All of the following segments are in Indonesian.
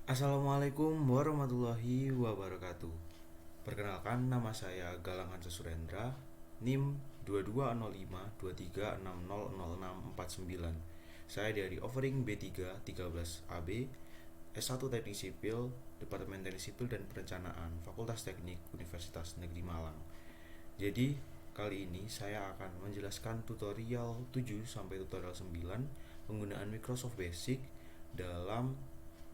Assalamualaikum warahmatullahi wabarakatuh. Perkenalkan, nama saya Galang Hansa Surendra, NIM 220523600649. Saya dari Offering B3 13 AB, S1 Teknik Sipil, Departemen Teknik Sipil dan Perencanaan, Fakultas Teknik Universitas Negeri Malang. Jadi, kali ini saya akan menjelaskan tutorial 7 sampai tutorial 9 penggunaan Microsoft Basic dalam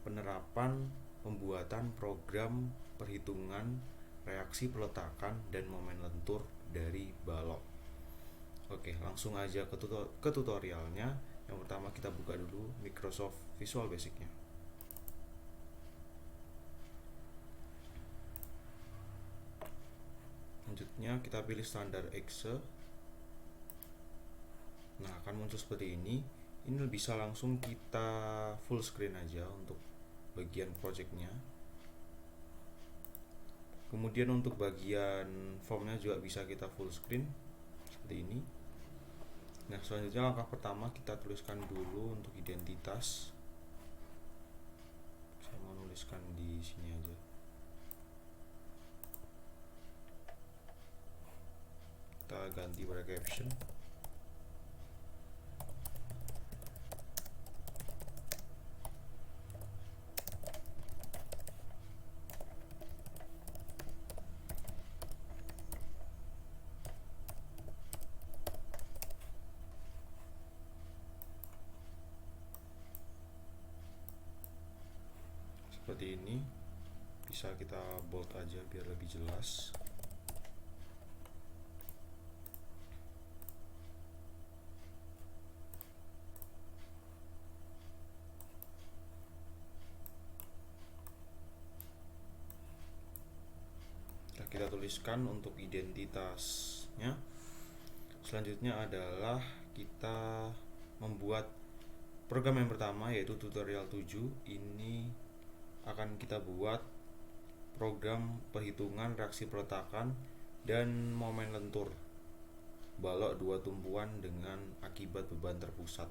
penerapan pembuatan program perhitungan reaksi peletakan dan momen lentur dari balok. Oke, langsung aja ke tutorialnya. Yang pertama kita buka dulu Microsoft Visual Basic-nya. Selanjutnya kita pilih standar exe. Nah, akan muncul seperti ini. Ini bisa langsung kita full screen aja untuk bagian projectnya. Kemudian untuk bagian formnya juga bisa kita full screen seperti ini. Nah, selanjutnya langkah pertama kita tuliskan dulu untuk identitas. Saya mau nuliskan di sini aja. Kita ganti pada caption. Seperti ini, bisa kita bold aja biar lebih jelas. Nah, kita tuliskan untuk identitasnya. Selanjutnya adalah kita membuat program yang pertama, yaitu tutorial 7. Ini akan kita buat program perhitungan reaksi peletakan dan momen lentur balok dua tumpuan dengan akibat beban terpusat.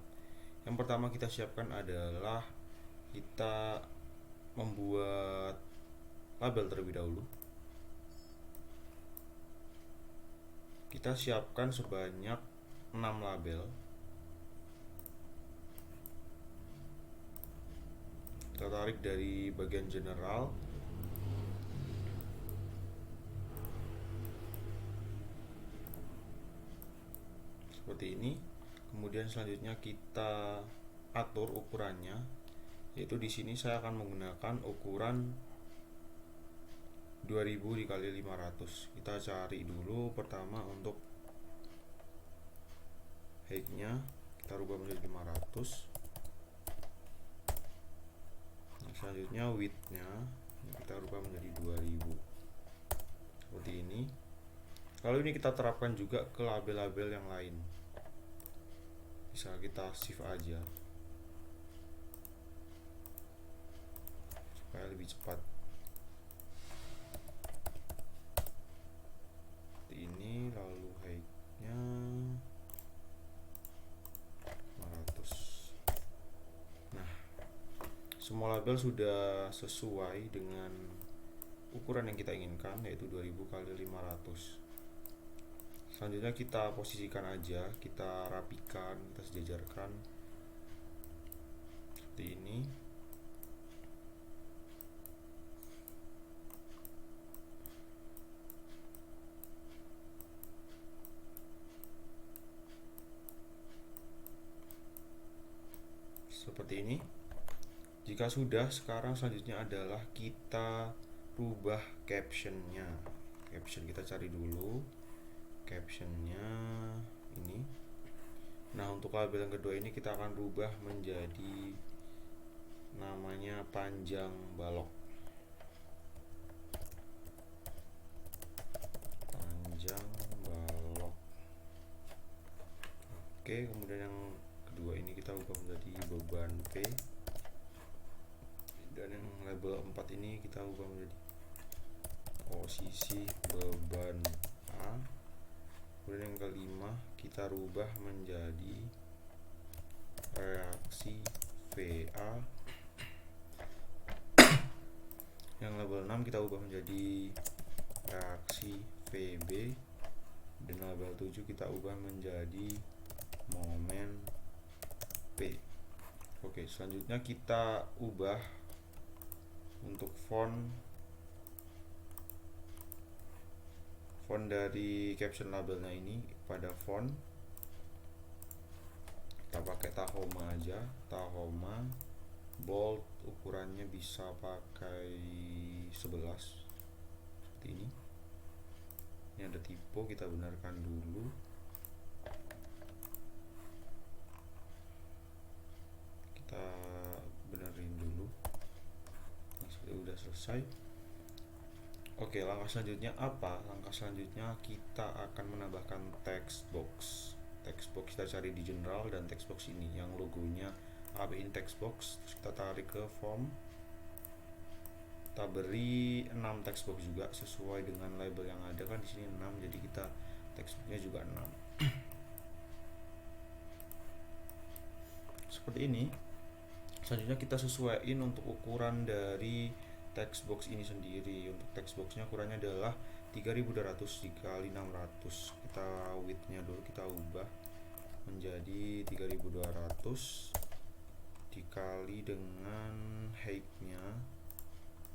Yang pertama kita siapkan adalah kita membuat label terlebih dahulu. Kita siapkan sebanyak 6 label. Kita tarik dari bagian general. Seperti ini. Kemudian selanjutnya kita atur ukurannya, yaitu di sini saya akan menggunakan ukuran 2000 dikali 500. Kita cari dulu pertama untuk height-nya, kita rubah menjadi 500. Selanjutnya width-nya kita rubah menjadi 2000 seperti ini. Lalu ini kita terapkan juga ke label-label yang lain. Bisa kita shift aja supaya lebih cepat. Seperti ini. Lalu height-nya 500. Nah, semua label sudah sesuai dengan ukuran yang kita inginkan, yaitu 2000 kali 500. Selanjutnya kita posisikan aja, kita rapikan, kita sejajarkan seperti ini. Seperti ini. Jika sudah, sekarang selanjutnya adalah kita rubah captionnya. Caption kita cari dulu captionnya ini. Nah, untuk label yang kedua ini kita akan rubah menjadi namanya panjang balok. Panjang balok. Oke, kemudian yang kedua ini kita ubah menjadi beban P. Dan yang label 4 ini kita ubah menjadi posisi beban A. Kemudian yang kelima kita rubah menjadi reaksi VA Yang label 6 kita ubah menjadi reaksi VB, dan label 7 kita ubah menjadi momen P. Oke, selanjutnya kita ubah untuk font dari caption labelnya ini pada font kita pakai Tahoma aja, Tahoma bold, ukurannya bisa pakai 11 seperti ini. Ini ada typo, kita benarkan dulu. Kita benerin dulu. Nah, udah selesai. Oke, langkah selanjutnya apa? Langkah selanjutnya kita akan menambahkan text box. Text box kita cari di general, dan text box ini yang logonya AB ini text box. Terus kita tarik ke form. Kita beri 6 text box juga sesuai dengan label yang ada, kan di sini 6, jadi kita text boxnya juga 6. Seperti ini. Selanjutnya kita sesuaiin untuk ukuran dari text box ini sendiri. Untuk text boxnya ukurannya adalah 3200 dikali 600. Kita widthnya dulu kita ubah menjadi 3200 dikali dengan height-nya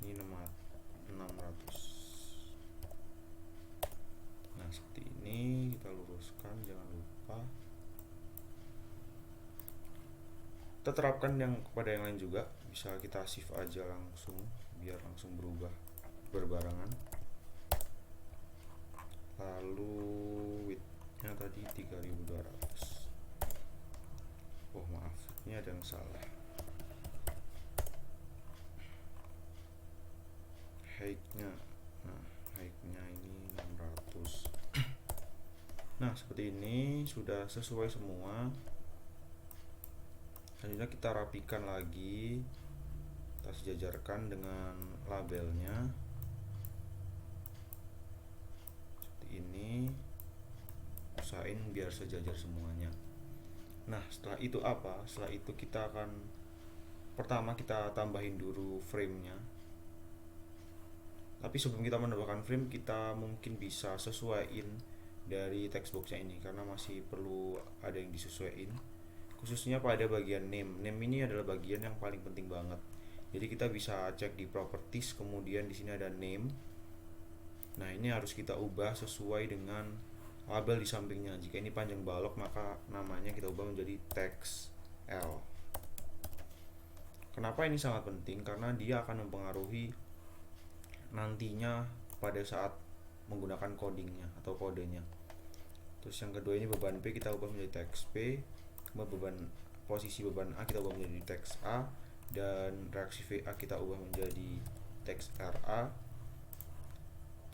ini 600. Nah, seperti ini kita luruskan, jangan lupa. Kita terapkan yang kepada yang lain juga, bisa kita shift aja langsung biar langsung berubah berbarengan. Lalu widthnya tadi 3200. Oh maaf, ini ada yang salah. Height-nya, nah height-nya ini 600. Nah, seperti ini sudah sesuai semua. Selanjutnya kita rapikan lagi, kita sejajarkan dengan labelnya seperti ini. Usahain biar sejajar semuanya. Nah, setelah itu apa? Setelah itu kita akan pertama kita tambahin dulu frame-nya. Tapi sebelum kita menambahkan frame, kita mungkin bisa sesuaiin dari text box-nya ini karena masih perlu ada yang disesuaiin. Khususnya pada bagian name. Name ini adalah bagian yang paling penting banget. Jadi kita bisa cek di properties, kemudian di sini ada name. Nah, ini harus kita ubah sesuai dengan label di sampingnya. Jika ini panjang balok, maka namanya kita ubah menjadi text L. Kenapa ini sangat penting? Karena dia akan mempengaruhi nantinya pada saat menggunakan codingnya atau kodenya. Terus yang kedua ini beban P kita ubah menjadi text P. Posisi beban A kita ubah menjadi teks A, dan reaksi VA kita ubah menjadi teks RA.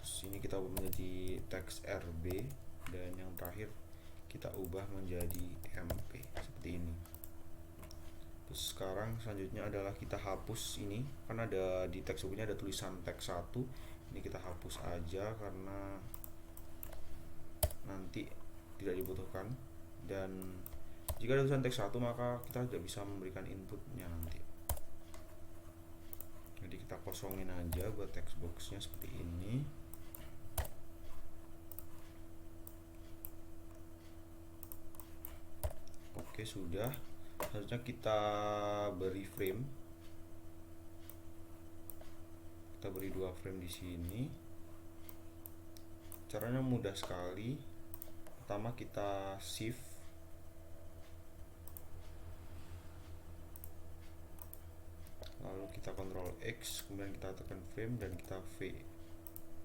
Terus ini kita ubah menjadi teks RB, dan yang terakhir kita ubah menjadi MP seperti ini. Terus sekarang selanjutnya adalah kita hapus ini, kan ada di teks bukunya ada tulisan teks 1. Ini kita hapus aja karena nanti tidak dibutuhkan, dan jika ada tulisan teks 1 maka kita tidak bisa memberikan inputnya nanti. Jadi kita kosongin aja buat text boxnya seperti ini. Oke, sudah. Selanjutnya kita beri frame. Kita beri 2 frame di sini. Caranya mudah sekali. Pertama kita shift, lalu kita Ctrl X, kemudian kita tekan frame dan kita V,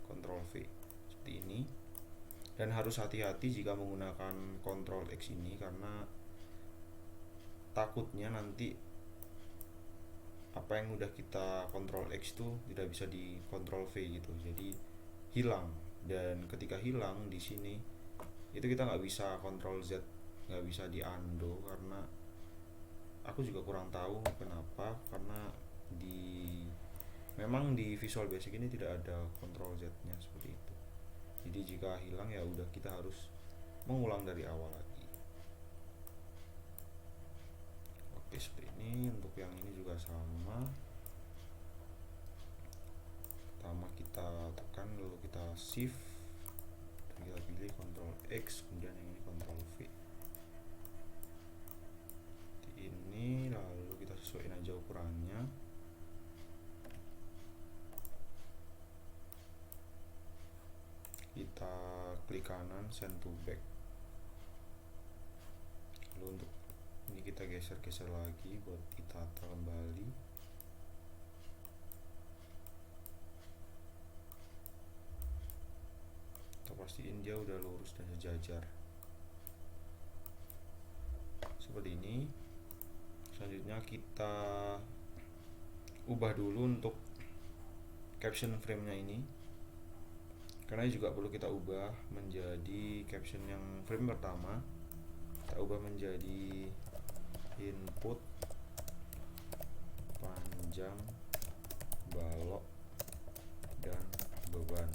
Ctrl V seperti ini. Dan harus hati-hati jika menggunakan Ctrl X ini karena takutnya nanti apa yang udah kita Ctrl X itu tidak bisa di Ctrl V gitu, jadi hilang. Dan ketika hilang di sini itu kita nggak bisa Ctrl Z, nggak bisa di undo, karena aku juga kurang tahu kenapa, karena memang di Visual Basic ini tidak ada Ctrl Z nya seperti itu. Jadi jika hilang ya udah kita harus mengulang dari awal lagi. Oke, seperti ini. Untuk yang ini juga sama. kita tekan, lalu kita shift dan kita pilih Ctrl X, kemudian yang ini Ctrl V ini, lalu kita sesuaikan aja ukurannya. Kita klik kanan, send to back. Lalu untuk ini kita geser-geser lagi buat ditata kembali. Kita pastiin dia udah lurus dan sejajar seperti ini. Selanjutnya kita ubah dulu untuk caption frame-nya ini, karena juga perlu kita ubah menjadi caption yang frame pertama. Kita ubah menjadi input panjang balok dan beban.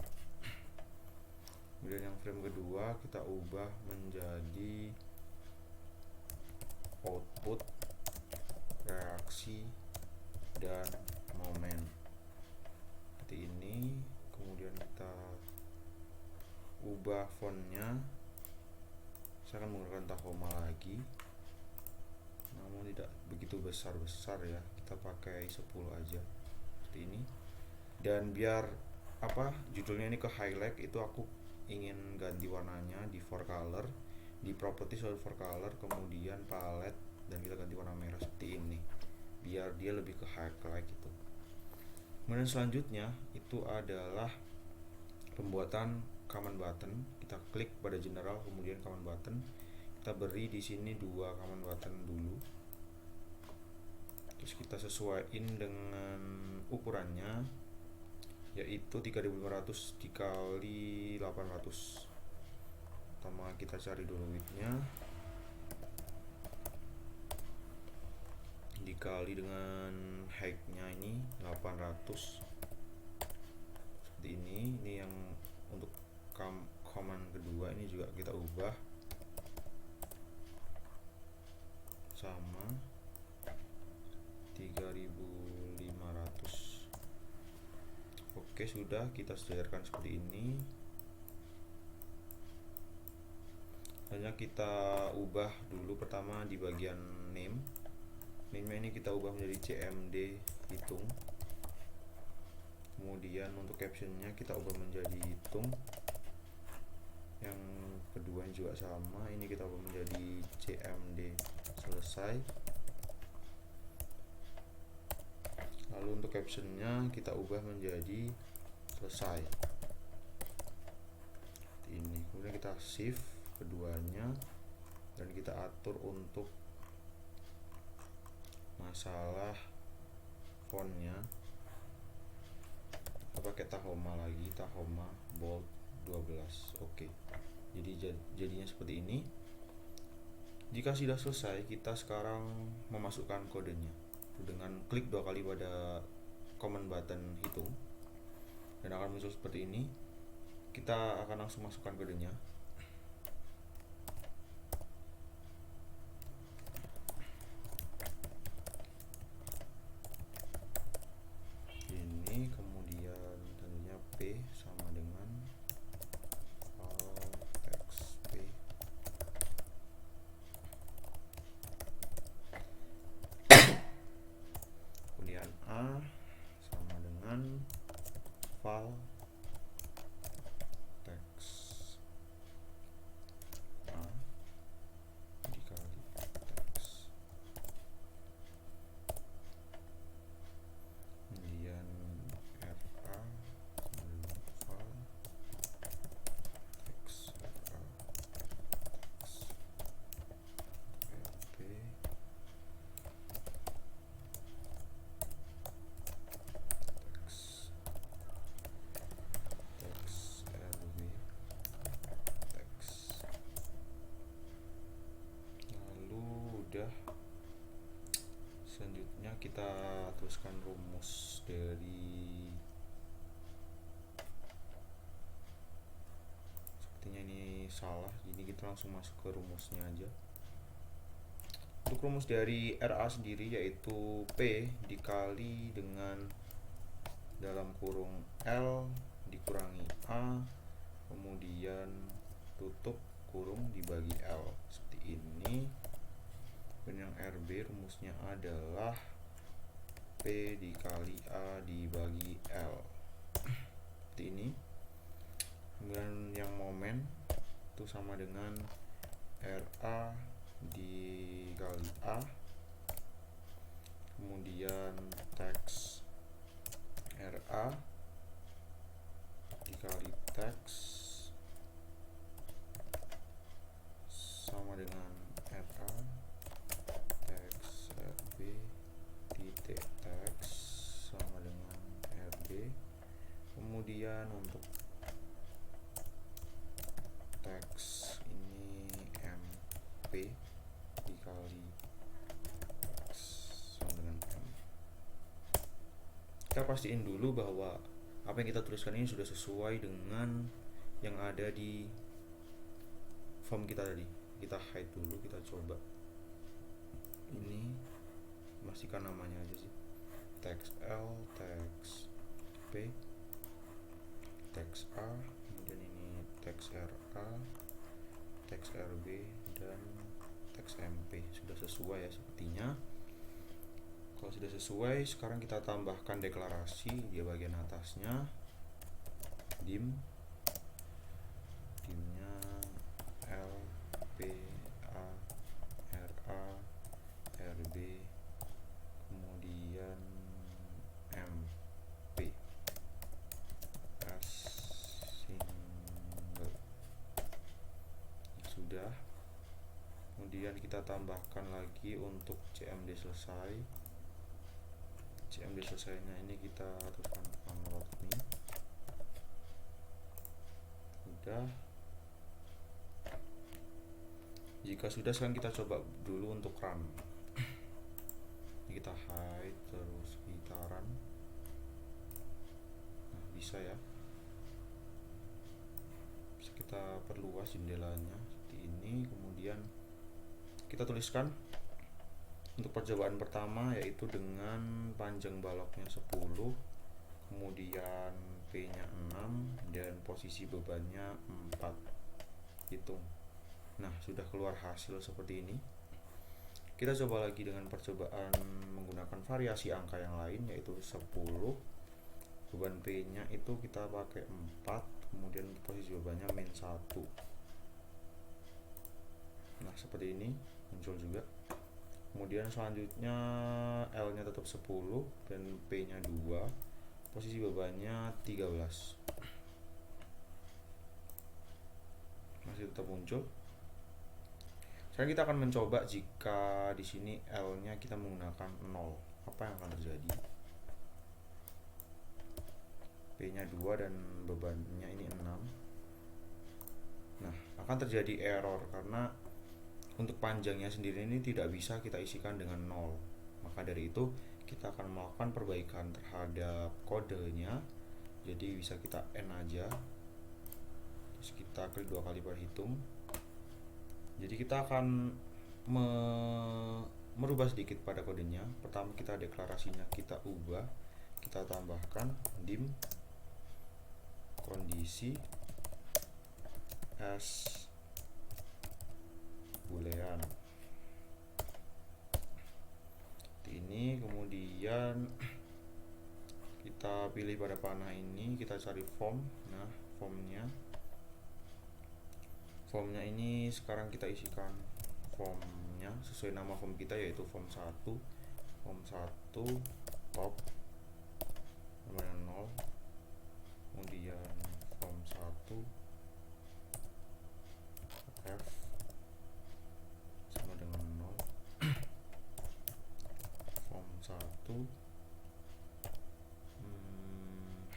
Kemudian yang frame kedua kita ubah menjadi output, reaksi, dan momen seperti ini. Kemudian kita ubah fontnya, saya akan menggunakan Tahoma lagi, namun tidak begitu besar-besar ya, kita pakai 10 aja seperti ini. Dan biar judulnya ini ke highlight, itu aku ingin ganti warnanya di for color, di properties lalu for color, kemudian palette, dan kita ganti warna merah seperti ini biar dia lebih ke highlight gitu. Kemudian selanjutnya itu adalah pembuatan command button. Kita klik pada general, kemudian command button, kita beri di sini 2 command button dulu, terus kita sesuaiin dengan ukurannya, yaitu 3500 dikali 800. Pertama kita cari dulu widthnya, dikali dengan height-nya ini 800 seperti ini. Ini yang untuk command kedua ini juga kita ubah sama 3500. Oke, sudah kita sesuaikan seperti ini. Hanya kita ubah dulu pertama di bagian name ini kita ubah menjadi CMD hitung. Kemudian untuk captionnya kita ubah menjadi hitung. Yang kedua juga sama, ini kita ubah menjadi CMD selesai. Lalu untuk captionnya kita ubah menjadi selesai ini. Kemudian kita shift keduanya dan kita atur untuk masalah fontnya, pakai Tahoma lagi, Tahoma bold 12. Oke, jadinya seperti ini. Jika sudah selesai, kita sekarang memasukkan kodenya dengan klik 2 kali pada command button hitung dan akan muncul seperti ini. Kita akan langsung masukkan kodenya. Ini kemudian tentunya P sama dengan teks P. Kemudian A sama dengan file teks A dikali teks. Kemudian RA sama dengan file teks RA teks LP teks RW teks. Lalu udah, selanjutnya kita tuliskan rumus dari, sepertinya ini salah, jadi kita langsung masuk ke rumusnya aja. Untuk rumus dari RA sendiri yaitu P dikali dengan dalam kurung L dikurangi A, kemudian tutup kurung dibagi L seperti ini. Dan yang RB rumusnya adalah P dikali A dibagi L seperti ini. Kemudian yang momen itu sama dengan RA dikali A, kemudian teks RA dikali teks sama dengan RA teks RB titik teks sama dengan RB. Kemudian untuk teks ini MP dikali teks sama dengan M. Kita pastiin dulu bahwa apa yang kita tuliskan ini sudah sesuai dengan yang ada di form kita tadi. Kita hide dulu, kita coba ini, pastikan namanya aja sih, teks L, teks P, teks A, kemudian ini teks RA, teks RB, dan teks MP. Sudah sesuai ya sepertinya. Kalau sudah sesuai, sekarang kita tambahkan deklarasi di bagian atasnya, dimnya L, P, A, RA, RB, kemudian MP, S single. Sudah. Kemudian kita tambahkan lagi untuk CMD selesai. CMD selesainya ini kita tuliskan unload me. Sudah. Jika sudah, sekarang kita coba dulu untuk run. Kita hide terus kita run. Nah, bisa ya. Bisa kita perluas jendelanya seperti ini. Kemudian kita tuliskan untuk percobaan pertama, yaitu dengan panjang baloknya 10, kemudian P-nya 6, dan posisi bebannya 4. Hitung. Nah, sudah keluar hasil seperti ini. Kita coba lagi dengan percobaan menggunakan variasi angka yang lain, yaitu 10. Beban P-nya itu kita pakai 4, kemudian posisi bebannya min 1. Nah, seperti ini muncul juga. Kemudian selanjutnya L-nya tetap 10 dan P-nya 2, posisi bebannya 13. Masih tetap muncul. Sekarang kita akan mencoba jika di sini L-nya kita menggunakan 0. Apa yang akan terjadi? P-nya 2 dan bebannya ini 6. Nah, akan terjadi error karena untuk panjangnya sendiri ini tidak bisa kita isikan dengan 0. Maka dari itu kita akan melakukan perbaikan terhadap kodenya. Jadi bisa kita N aja. Terus kita klik 2 kali perhitung. Jadi kita akan merubah sedikit pada kodenya. Pertama kita deklarasinya kita ubah. Kita tambahkan dim kondisi S boolean ini. Kemudian kita pilih pada panah ini, kita cari form. Nah, formnya ini sekarang kita isikan formnya sesuai nama form kita, yaitu form 1 top nomor 0, kemudian form 1 F sama dengan 0, form 1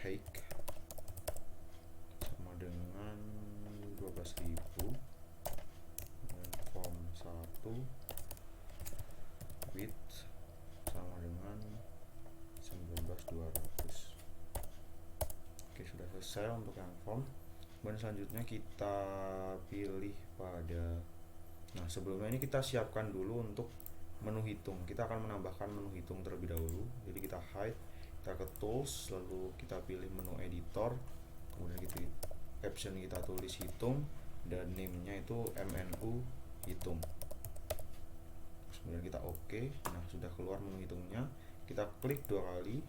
height sama dengan 12.000, dan form 1 width sama dengan 19.200. Oke, sudah selesai untuk yang form. Dan selanjutnya kita pilih pada, nah sebelumnya ini kita siapkan dulu untuk menu hitung. Kita akan menambahkan menu hitung terlebih dahulu. Jadi kita hide, kita ke tools, lalu kita pilih menu editor, kemudian kita caption kita tulis hitung, dan name-nya itu MNU hitung. Kemudian kita oke. Nah, sudah keluar menu hitungnya. Kita klik 2 kali,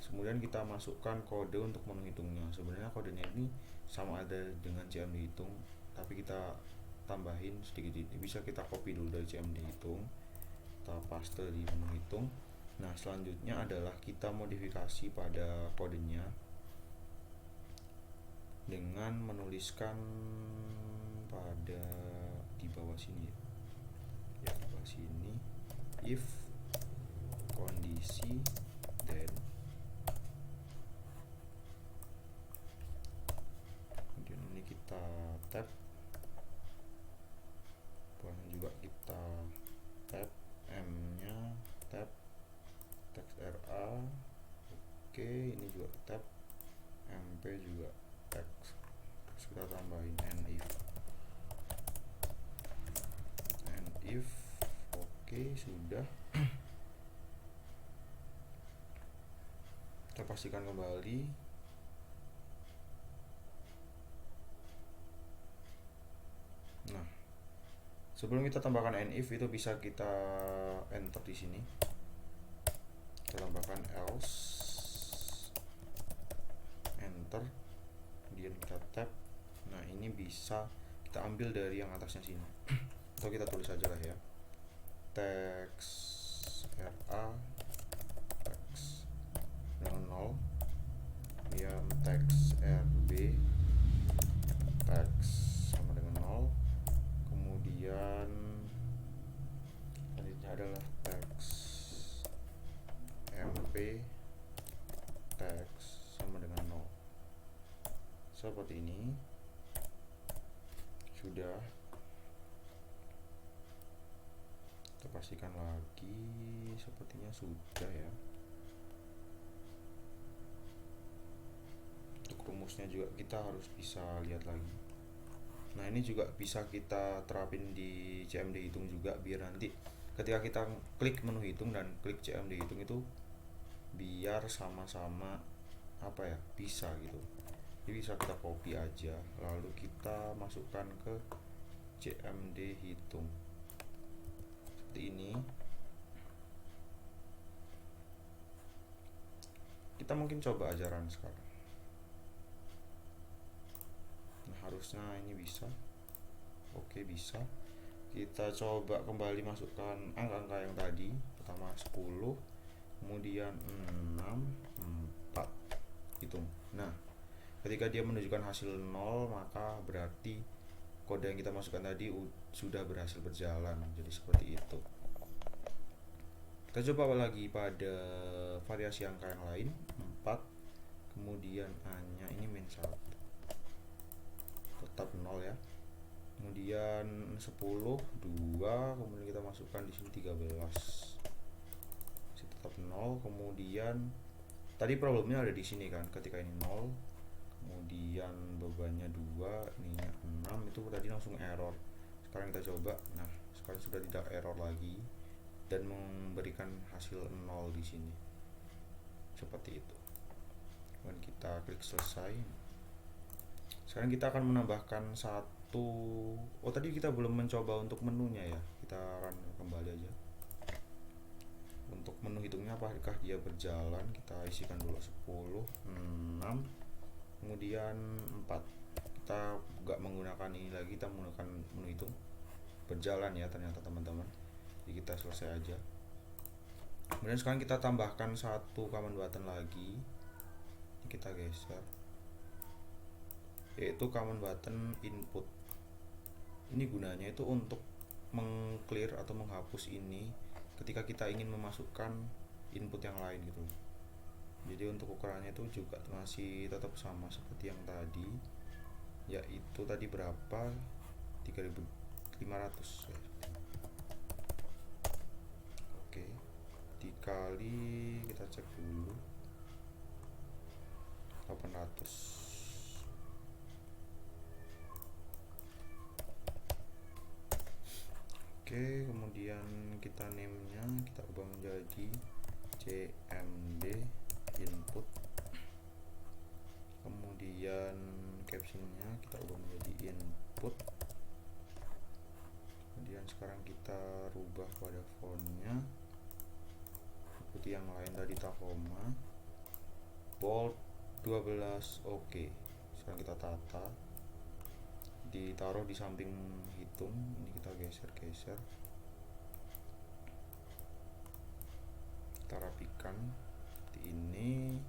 kemudian kita masukkan kode untuk menu hitungnya. Sebenarnya kodenya ini sama ada dengan CMD hitung, tapi kita tambahin sedikit. Bisa kita copy dulu dari CMD hitung, kita paste di menu hitung. Nah, selanjutnya adalah kita modifikasi pada kodenya dengan menuliskan pada di bawah sini ya, di bawah sini, if kondisi then, kemudian ini kita tab, bawahnya juga kita tab, M nya tab, teks RA oke, ini juga tab, MP juga teks, terus kita tambahin and if oke, sudah. Kita pastikan kembali. Nah, sebelum kita tambahkan and if, itu bisa kita enter di sini. Kita tambahkan else, enter, kemudian kita tab. Nah, ini bisa kita ambil dari yang atasnya sini atau kita tulis aja lah ya, teks RA teks dengan 0, kemudian teks RB teks sama dengan 0, kemudian selanjutnya adalah teks MP teks sama dengan 0. Seperti ini. Sudah. Kita pastikan lagi, sepertinya sudah ya. Untuk rumusnya juga kita harus bisa lihat lagi. Nah, ini juga bisa kita terapin di CMD hitung juga, biar nanti ketika kita klik menu hitung dan klik CMD hitung itu biar sama-sama apa ya, bisa gitu. Jadi bisa kita copy aja, lalu kita masukkan ke CMD hitung seperti ini. Kita mungkin coba ajaran sekarang. Nah, harusnya ini bisa. Oke, bisa. Kita coba kembali masukkan angka-angka yang tadi. Pertama 10, kemudian 6, 4. Hitung. Nah, ketika dia menunjukkan hasil 0, maka berarti kode yang kita masukkan tadi sudah berhasil berjalan. Jadi seperti itu. Kita coba lagi pada variasi angka yang lain, 4, kemudian A-nya ini min 1, tetap 0 ya. Kemudian 10, 2, kemudian kita masukkan di sini 13, masih tetap 0. Kemudian tadi problemnya ada di sini kan, ketika ini 0, kemudian bebannya 2, ininya 6, itu tadi langsung error. Sekarang kita coba. Nah, sekarang sudah tidak error lagi dan memberikan hasil 0 di sini. Seperti itu. Kemudian kita klik selesai. Sekarang kita akan menambahkan satu. Oh, tadi kita belum mencoba untuk menunya ya. Kita run kembali aja. Untuk menu hitungnya apakah dia berjalan? Kita isikan dulu 10, 6, kemudian 4. Kita nggak menggunakan ini lagi, kita menggunakan menu hitung. Berjalan ya ternyata teman-teman. Jadi kita selesai aja. Kemudian sekarang kita tambahkan satu command button lagi. Ini kita geser, yaitu command button input. Ini gunanya itu untuk mengclear atau menghapus ini ketika kita ingin memasukkan input yang lain gitu. Jadi untuk ukurannya itu juga masih tetap sama seperti yang tadi, yaitu tadi berapa, 3500 ya. Oke, dikali, kita cek dulu, 800. Oke, kemudian kita name-nya kita ubah menjadi CMD input, kemudian input. Kemudian sekarang kita rubah pada fontnya, ikuti yang lain tadi Tacoma, bold 12. Oke, sekarang kita tata, ditaruh di samping hitung. Ini kita geser-geser, kita rapikan seperti ini.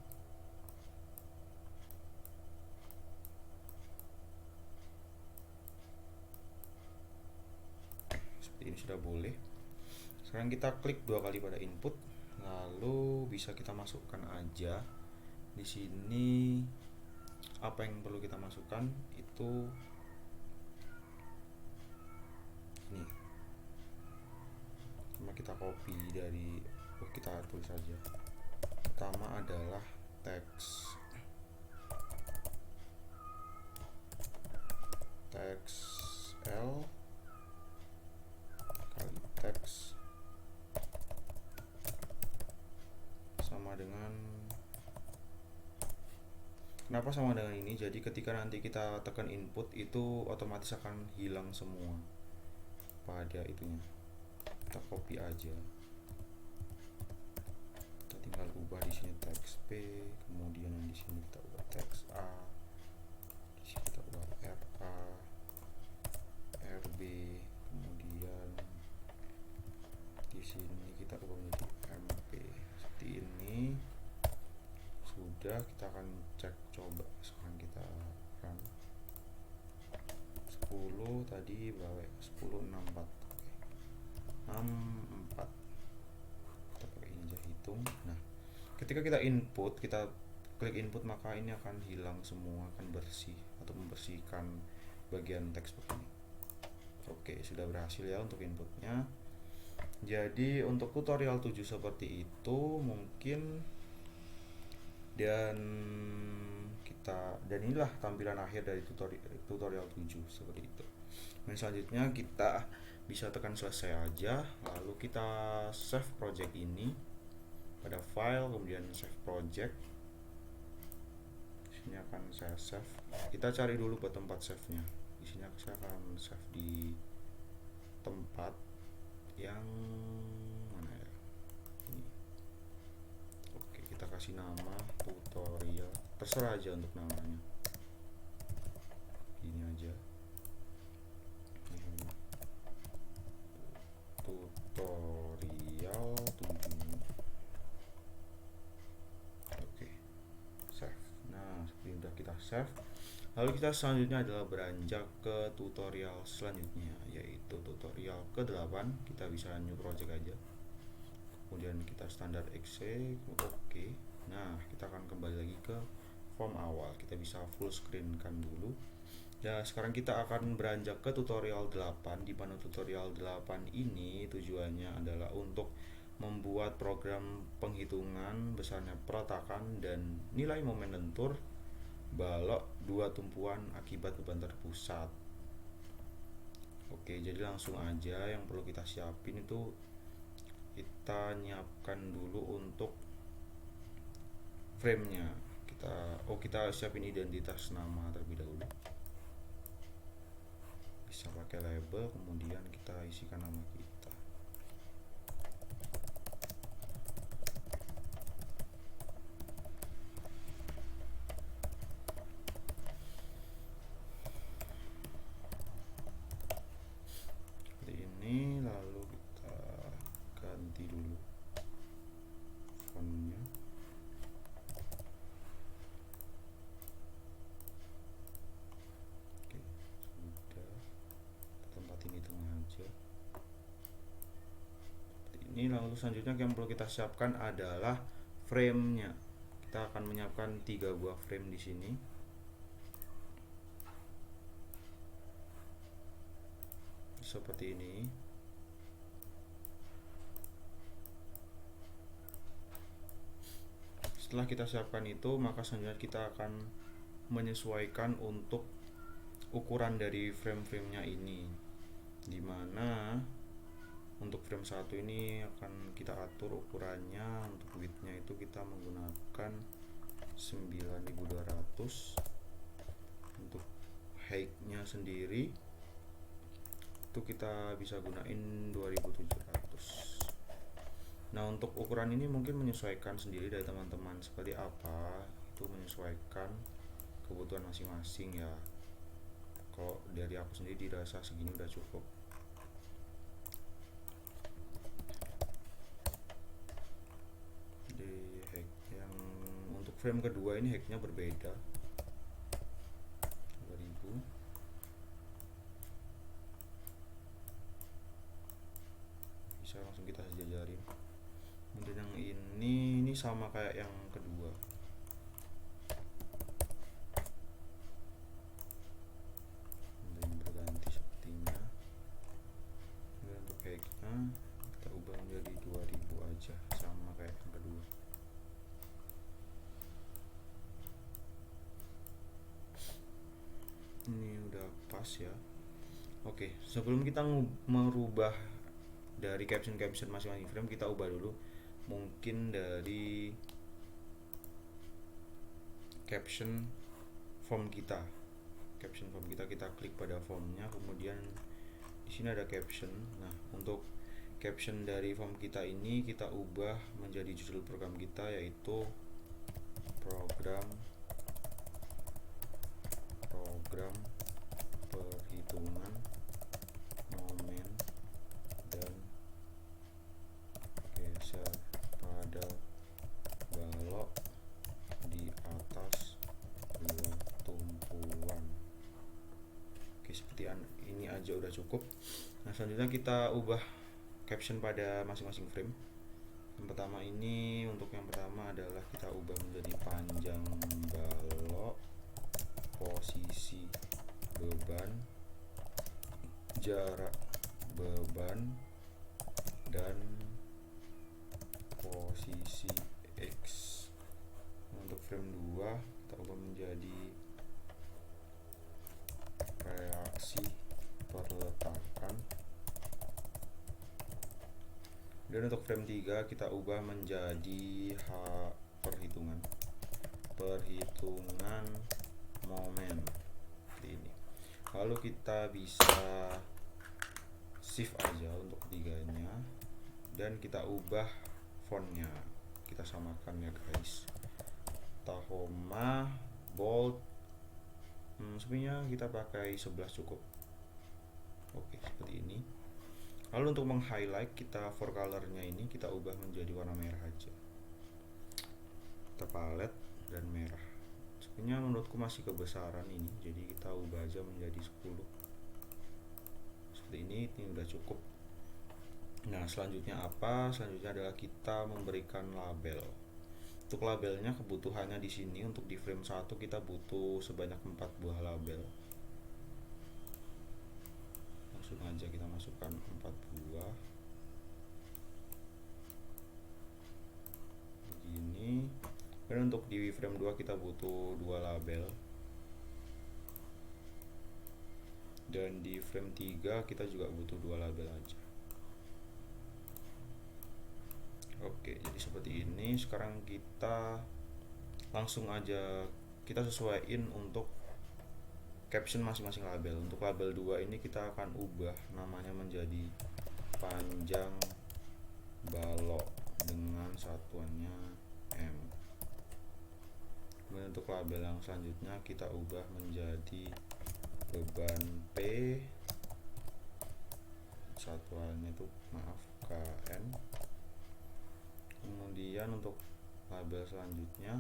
Seperti ini sudah boleh. Sekarang kita klik 2 kali pada input, lalu bisa kita masukkan aja di sini apa yang perlu kita masukkan. Itu ini, cuma kita copy dari, kita tulis saja. Pertama adalah teks L kali teks sama dengan, kenapa sama dengan ini? Jadi ketika nanti kita tekan input itu otomatis akan hilang semua pada itunya. Kita copy aja, kita tinggal ubah di sini teks P, kemudian di sini kita ubah teks A, di sini kita ubah RA, RB, kemudian di sini kita ubah menjadi MP. Seperti ini sudah. Kita akan cek, coba sekarang kita run. 10 tadi berapa ya? 1064. 64. Kita pakai ini aja hitung. Nah, ketika kita input, kita klik input, maka ini akan hilang semua, akan bersih atau membersihkan bagian teks begini. Oke, sudah berhasil ya untuk inputnya. Jadi untuk tutorial 7 seperti itu mungkin, dan inilah tampilan akhir dari tutorial 7 seperti itu. Nah, selanjutnya kita bisa tekan selesai aja, lalu kita save project ini pada file, kemudian save project. Di sini akan saya save. Kita cari dulu buat tempat save-nya. Di sini saya akan save di tempat yang mana ya? Ini. Oke, kita kasih nama tutorial, terserah aja untuk namanya. Ini aja. Tutorial 7. Oke, save. Nah, seperti udah kita save. Lalu kita selanjutnya adalah beranjak ke tutorial selanjutnya, yaitu tutorial ke-8. Kita bisa new project aja, kemudian kita standar exe. Oke. Nah, kita akan kembali lagi ke form awal. Kita bisa full screen kan dulu. Ya, sekarang kita akan beranjak ke tutorial 8, di mana tutorial 8 ini tujuannya adalah untuk membuat program penghitungan besarnya perletakan dan nilai momen lentur balok dua tumpuan akibat beban terpusat. Oke, jadi langsung aja yang perlu kita siapin itu, kita nyiapkan dulu untuk frame-nya. Kita siapin identitas nama terlebih dahulu. Bisa pakai label, kemudian kita isikan nama kita. Seperti ini, lalu kita ganti dulu fontnya. Oke, sudah. Tempat ini tengah aja. Seperti ini. Lalu selanjutnya yang perlu kita siapkan adalah frame-nya. Kita akan menyiapkan 3 buah frame di sini. Seperti ini. Setelah kita siapkan itu, maka selanjutnya kita akan menyesuaikan untuk ukuran dari frame-framenya ini, dimana untuk frame 1 ini akan kita atur ukurannya. Untuk widthnya itu kita menggunakan 9200. Untuk height-nya sendiri itu kita bisa gunain 2700. Nah, untuk ukuran ini mungkin menyesuaikan sendiri dari teman-teman seperti apa, itu menyesuaikan kebutuhan masing-masing ya. Kalau dari aku sendiri dirasa segini udah cukup. Di height yang untuk frame kedua ini height-nya berbeda, 2000. Bisa langsung kita sejajarin. Kemudian yang ini sama kayak yang kedua. Kemudian berganti sepertinya. Kemudian untuk height-nya kita ubah menjadi 2000 aja, sama kayak yang kedua. Ini udah pas ya. Oke, sebelum kita merubah dari caption masing-masing frame, kita ubah dulu mungkin dari caption form kita. Caption form kita klik pada formnya, kemudian di sini ada caption. Nah, untuk caption dari form kita ini kita ubah menjadi judul program kita, yaitu program perhitungan momen dan geser pada balok di atas dua tumpuan. Oke, seperti ini aja udah cukup. Nah, selanjutnya kita ubah caption pada masing-masing frame. Yang pertama ini, untuk yang pertama adalah kita ubah menjadi panjang balok, posisi beban, jarak beban, dan posisi X. Untuk frame 2 kita ubah menjadi reaksi perletakan, dan untuk frame 3 kita ubah menjadi perhitungan momen seperti ini. Lalu kita bisa shift aja untuk ketiganya dan kita ubah fontnya, kita samakan ya guys. Tahoma bold, sebenarnya kita pakai 11 cukup. Oke, seperti ini. Lalu untuk meng-highlight, kita for colornya ini kita ubah menjadi warna merah aja. Kita palet dan merah. Sebenarnya menurutku masih kebesaran ini, jadi kita ubah aja menjadi 10. Seperti ini udah cukup. Nah, selanjutnya apa? Selanjutnya adalah kita memberikan label. Untuk labelnya, kebutuhannya di sini untuk di frame 1 kita butuh sebanyak 4 buah label. Langsung aja kita masukkan 4 buah. Begini. Dan untuk di frame 2 kita butuh 2 label. Dan di frame 3 kita juga butuh 2 label aja. Oke, jadi seperti ini. Sekarang kita langsung aja kita sesuaiin untuk caption masing-masing label. Untuk label 2 ini kita akan ubah namanya menjadi panjang balok dengan satuannya M. Kemudian untuk label yang selanjutnya kita ubah menjadi beban P, satuannya itu KN. Kemudian untuk label selanjutnya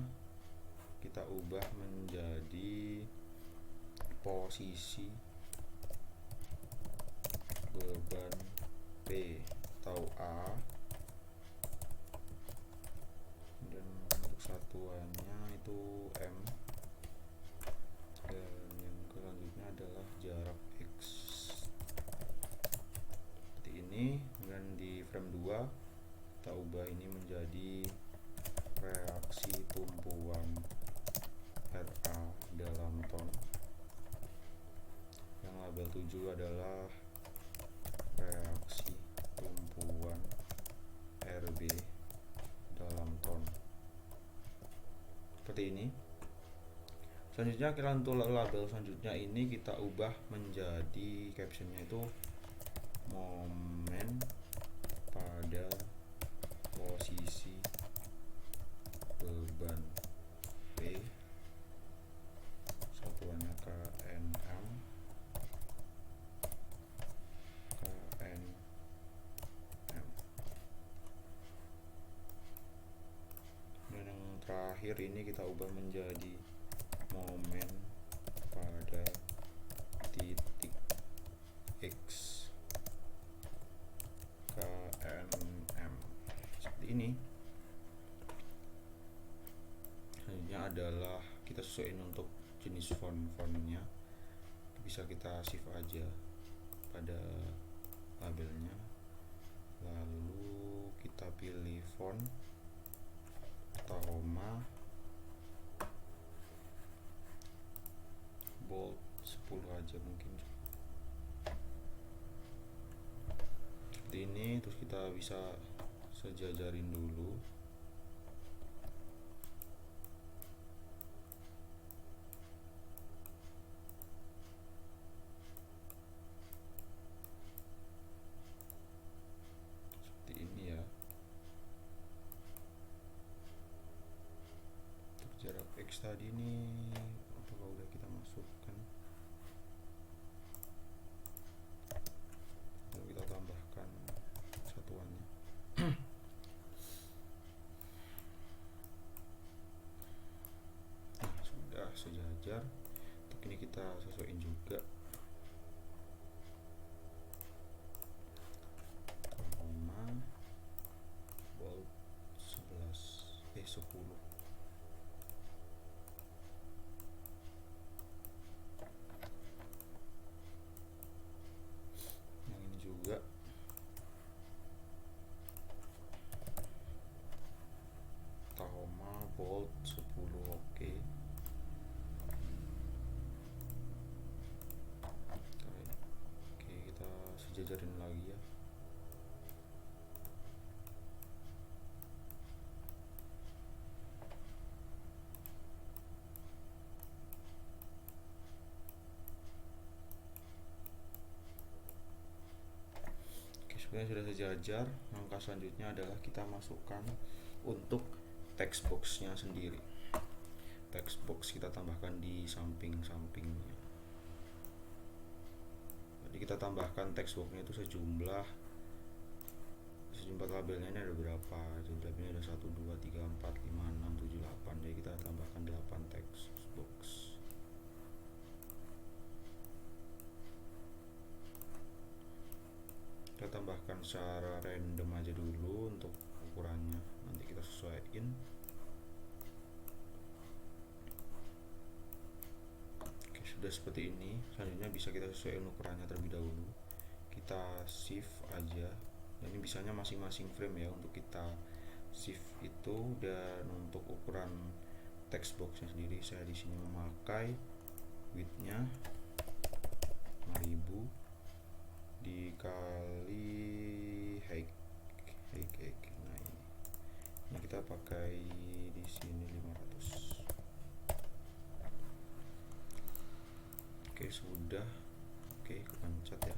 kita ubah menjadi posisi beban P atau A, dan untuk satuannya itu M, dan yang selanjutnya adalah jarak X seperti ini. Dan di frame 2 kita ubah ini menjadi reaksi tumpuan RA dalam ton. Yang label 7 adalah reaksi tumpuan RB dalam ton. Seperti ini. Selanjutnya kita untuk label selanjutnya ini kita ubah menjadi captionnya itu momen pada posisi beban P, satuannya kNm, kNm. Dan yang terakhir ini kita ubah menjadi momen pada titik X, kNm. Seperti ini. Selanjutnya adalah kita sesuaikan untuk jenis fontnya, bisa kita shift aja pada labelnya, lalu kita pilih font Tahoma bold 10 aja mungkin seperti ini. Terus kita bisa sejajarin dulu. Jarak X tadi ini apakah udah kita masukkan, lalu kita tambahkan satuannya. Nah, sudah sejajar. Untuk ini kita sesuaiin juga bold 10. Juga Tahoma bold 10. Oke. Oke, kita sejajarin lagi ya. Sebenarnya sudah sejajar. Langkah selanjutnya adalah kita masukkan untuk text boxnya sendiri. Text box kita tambahkan di samping-sampingnya. Jadi kita tambahkan text boxnya itu sejumlah labelnya ini ada berapa? Labelnya ada 1, 2, 3, 4, 5, 6, 7, 8. Jadi kita tambahkan 8 text box. Kita tambahkan secara random aja dulu untuk ukurannya, nanti kita sesuaiin. Oke, sudah seperti ini. Selanjutnya bisa kita sesuaikan ukurannya terlebih dahulu. Kita shift aja, dan ini bisanya masing-masing frame ya untuk kita shift itu. Dan untuk ukuran text boxnya sendiri saya di sini memakai widthnya 5000 dikali height. Nah ini kita pakai di sini 500. Oke, sudah. Oke, kepencet ya.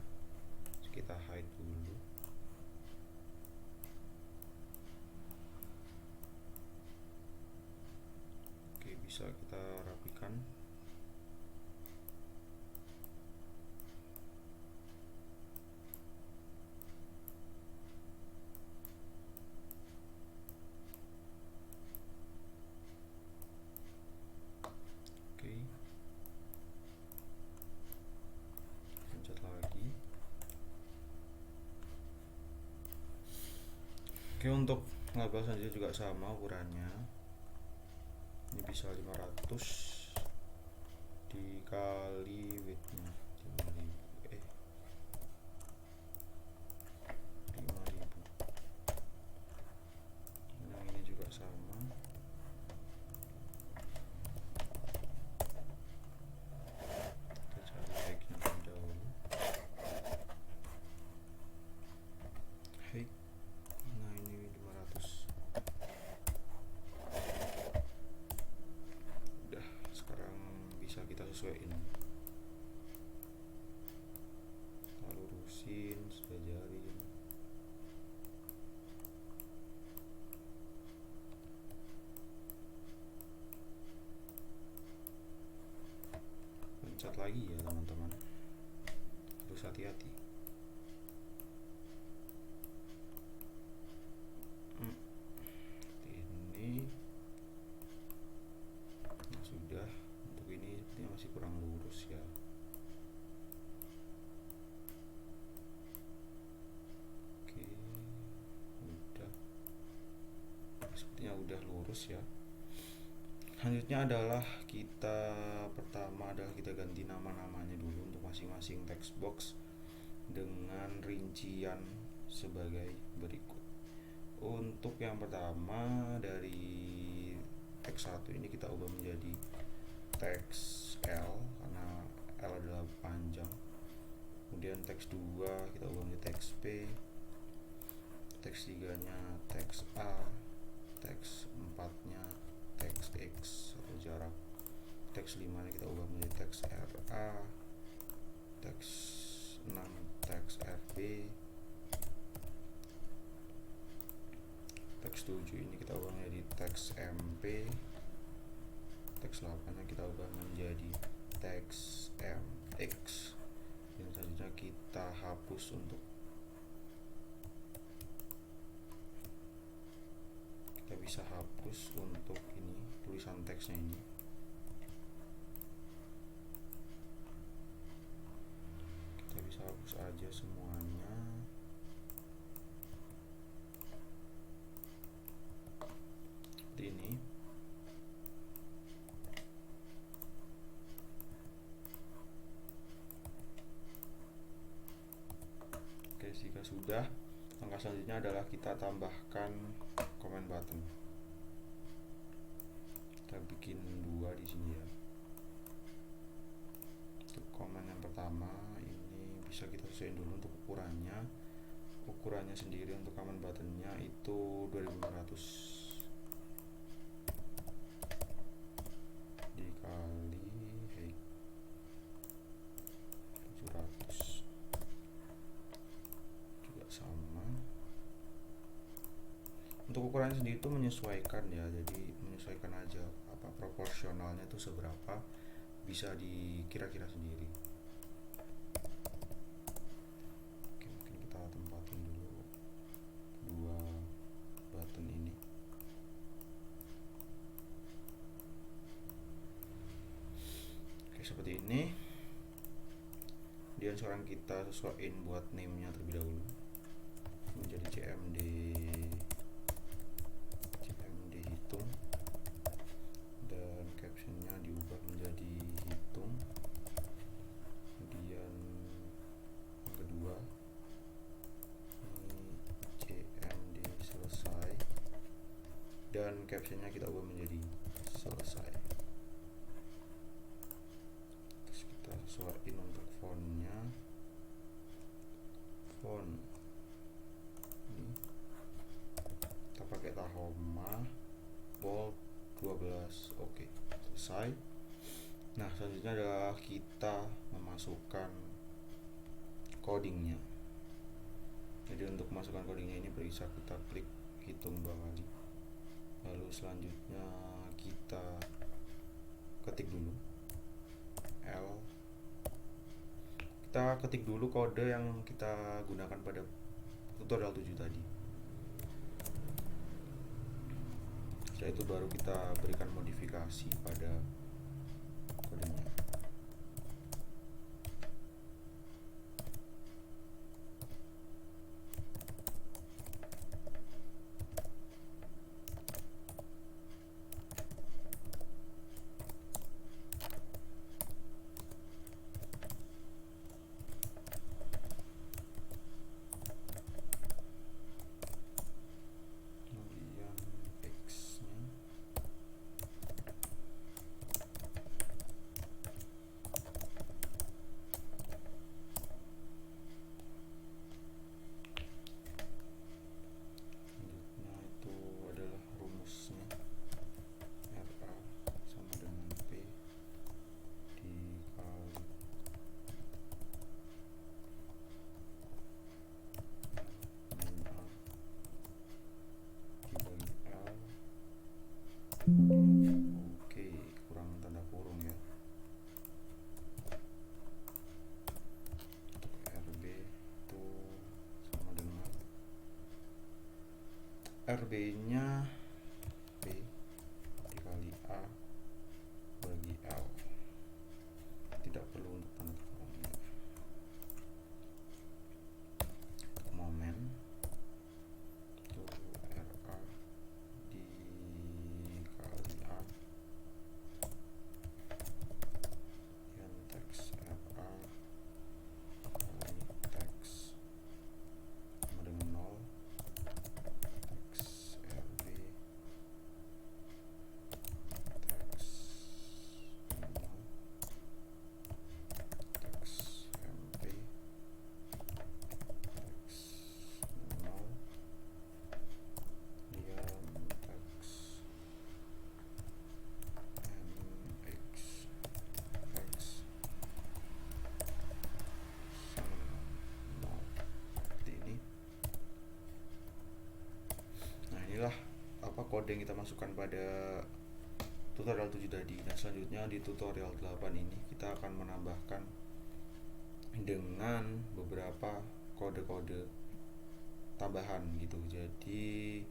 Terus kita hide dulu. Oke, bisa kita rapikan. Oke, untuk label selanjutnya juga sama ukurannya. Ini bisa 500 dikali widthnya 5000. Nah, ini juga sama. Kita cari height-nya terlebih dahulu. Height. Nah, ini 500. Udah, sekarang loncat lagi ya teman-teman, harus hati-hati. Ini nah sudah, untuk ini sepertinya masih kurang lurus ya. Oke, udah, sepertinya udah lurus ya. Selanjutnya adalah pertama adalah kita ganti nama-namanya dulu untuk masing-masing text box dengan rincian sebagai berikut. Untuk yang pertama dari teks 1 ini kita ubah menjadi teks L karena L adalah panjang. Kemudian teks 2 kita ubah menjadi teks P, teks 3 nya teks A, teks 4 nya teks X atau jarak, teks 5 nya kita ubah menjadi teks RA, teks 6 teks RB, teks 7 ini kita ubah menjadi teks MP, teks 8 nya kita ubah menjadi teks MX, dan selanjutnya kita hapus kita bisa hapus untuk ini tulisan teksnya ini. Kita bisa hapus aja semuanya. Seperti ini. Oke, jika sudah, langkah selanjutnya adalah kita tambahkan comment button. Kita bikin 2 di sini ya. Untuk comment yang pertama ini bisa kita sesuaikan dulu untuk ukurannya. Ukurannya sendiri untuk comment buttonnya itu 2500 dikali 700 juga sama. Untuk ukuran sendiri itu menyesuaikan ya, jadi menyesuaikan aja apa proporsionalnya itu seberapa, bisa dikira-kira sendiri. Oke, mungkin kita tempatin dulu 2 button ini. Oke, seperti ini. Kemudian sekarang kita sesuaiin buat name-nya terlebih dahulu menjadi CMD hitung, dan captionnya diubah menjadi hitung. Kemudian yang kedua ini CMD selesai, dan captionnya kita ubah menjadi selesai. Terus kita sesuaiin untuk fontnya, font ini kita pakai Tahoma bold 12. Oke, selesai. Nah, selanjutnya adalah kita memasukkan codingnya. Jadi untuk memasukkan codingnya ini bisa kita klik hitung 2 kali, lalu selanjutnya kita ketik dulu L. Kita ketik dulu kode yang kita gunakan pada tutorial 7 tadi. Setelah itu baru kita berikan modifikasi pada kodenya. Oke, kurang tanda kurung ya. kode yang kita masukkan pada tutorial 7 tadi. Nah, selanjutnya di tutorial 8 ini kita akan menambahkan dengan beberapa kode-kode tambahan gitu. Jadi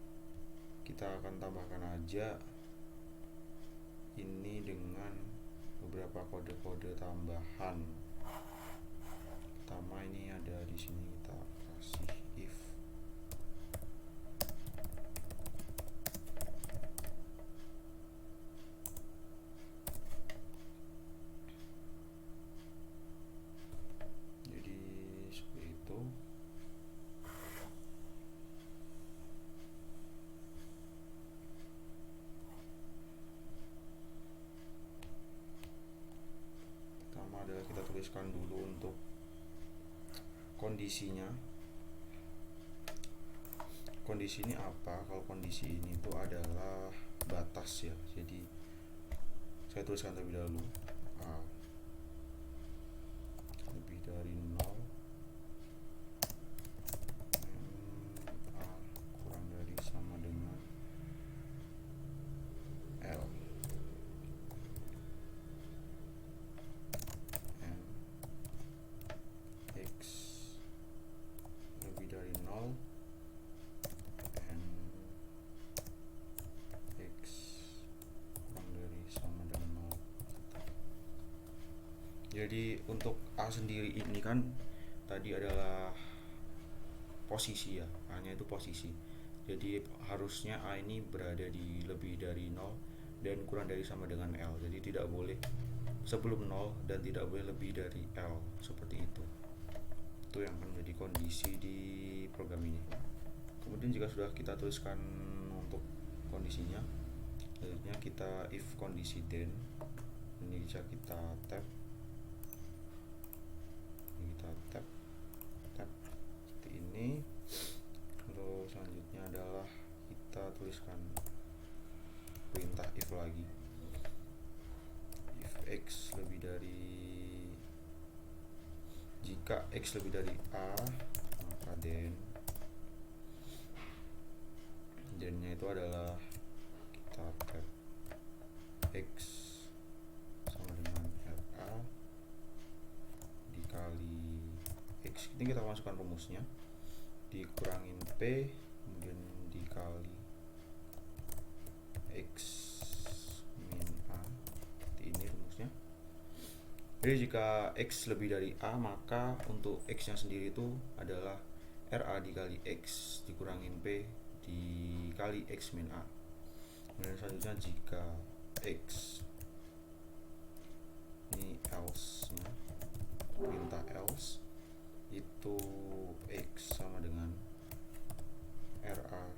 kita akan tambahkan aja ini dengan beberapa kode-kode tambahan. Pertama ini ada di sini, kita kasih if jadi seperti itu. Pertama adalah kita tuliskan dulu untuk kondisinya. Kondisi ini apa? Kalau kondisi ini itu adalah batas ya. Jadi saya tuliskan terlebih dahulu A lebih dari 0, A kurang dari sama dengan L, M X lebih dari 0, N X kurang dari sama dengan 0. Jadi untuk A sendiri ini kan tadi adalah posisi ya, A-nya itu posisi. Jadi harusnya A ini berada di lebih dari 0 dan kurang dari sama dengan L. Jadi tidak boleh sebelum 0 dan tidak boleh lebih dari L, seperti itu. Itu yang akan menjadi kondisi di program ini. Kemudian jika sudah kita tuliskan untuk kondisinya, selanjutnya kita if kondisi then. Ini bisa kita tab, tab seperti ini. Lalu selanjutnya adalah kita tuliskan perintah if lagi. If x lebih dari, jika x lebih dari A, maka then-nya itu adalah kita tab x sama dengan RA dikali x. Ini kita masukkan rumusnya, dikurangin P, kemudian dikali X min A. Seperti ini rumusnya. Jadi jika X lebih dari A, maka untuk X nya sendiri itu adalah RA dikali X dikurangin P dikali X min A. Kemudian selanjutnya jika X, ini else nya, perintah else itu X sama dengan RA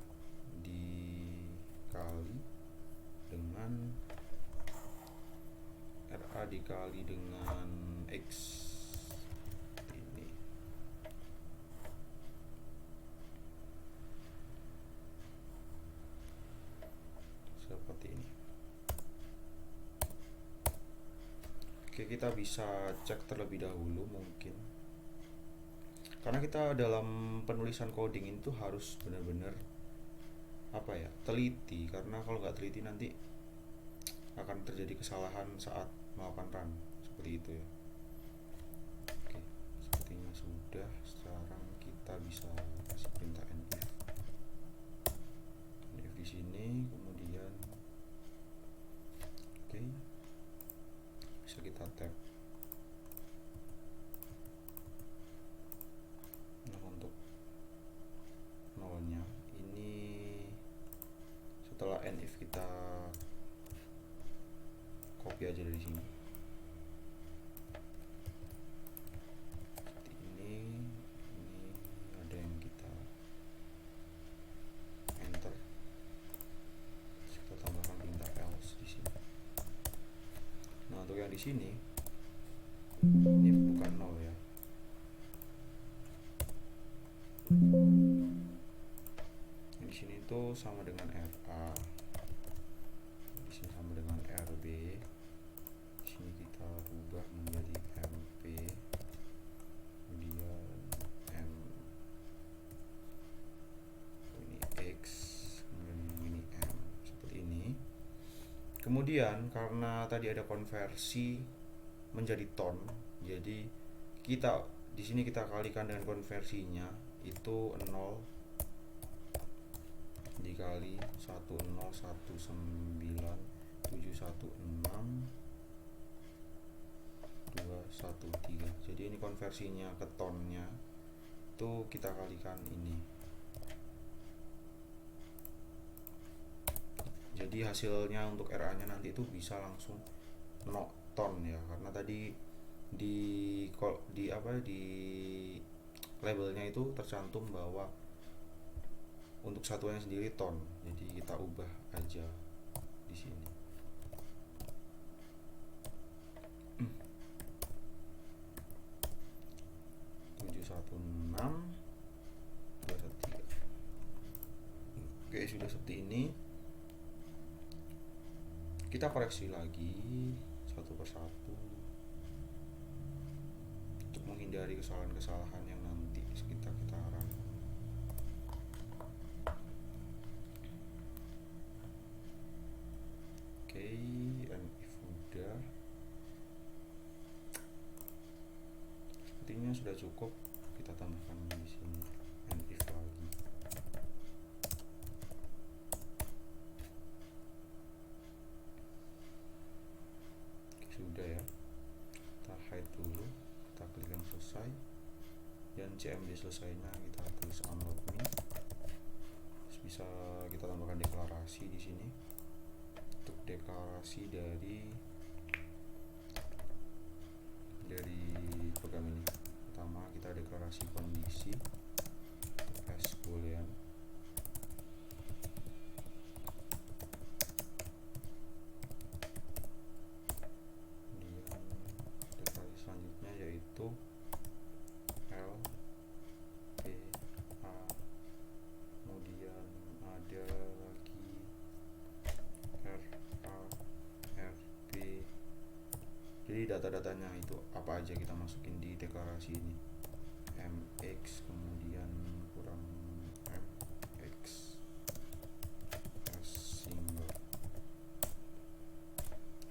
dikali dengan X ini. Seperti ini. Oke, kita bisa cek terlebih dahulu mungkin. Karena kita dalam penulisan coding itu harus benar-benar teliti, karena kalau nggak teliti nanti akan terjadi kesalahan saat melakukan run, seperti itu ya. Oke, sepertinya sudah. Sekarang kita bisa kasih perintah nif di sini, kemudian oke, bisa kita tab. Nah, untuk nolnya ini setelah nif kita copy aja dari sini. Seperti ini ada yang kita enter. Kita tambahkan perintah else di sini. Nah, untuk yang di sini ini bukan 0 ya. Di sini itu sama dengan RA. Di sini sama dengan RB. Di sini kita ubah menjadi MP. Kemudian M. Ini X. Kemudian ini M. Kemudian karena tadi ada konversi menjadi ton, jadi kita di sini kita kalikan dengan konversinya itu 0 dikali 1019716213. Jadi ini konversinya ke tonnya itu kita kalikan ini. Jadi hasilnya untuk RA nya nanti itu bisa langsung ton ya, karena tadi di labelnya itu tercantum bahwa untuk satuannya sendiri ton. Jadi kita ubah aja di sini. Oke, sudah seperti ini. Kita koreksi lagi satu persatu untuk menghindari kesalahan-kesalahan yang nanti sekitar-sekitaran. Oke, and if udah, sepertinya sudah cukup. Kita tambahkan di sini and if lagi. Sudah ya, kita hide dulu, kita klik yang selesai, dan CMD selesainya kita tulis unload me. Terus bisa kita tambahkan deklarasi di sini. Untuk deklarasi dari program ini, pertama kita deklarasi kondisi s boolean. Selanjutnya yaitu L P A, kemudian ada lagi R A R B. Jadi data-datanya itu apa aja kita masukin di deklarasi ini. MX, kemudian kurang MX S single.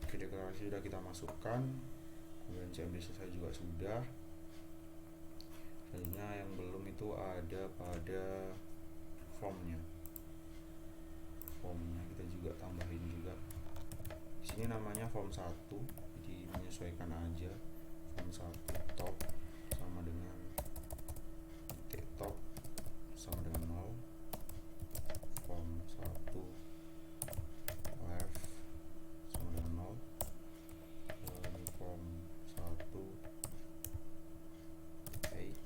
Oke, deklarasi sudah kita masukkan, kemudian CMD selesai juga sudah. Selanjutnya yang belum itu ada pada formnya kita juga tambahin juga. Di sini namanya form 1, jadi menyesuaikan aja. Form 1 top sama dengan titik top sama dengan 0. Form 1 left sama dengan 0. Dan form 1 take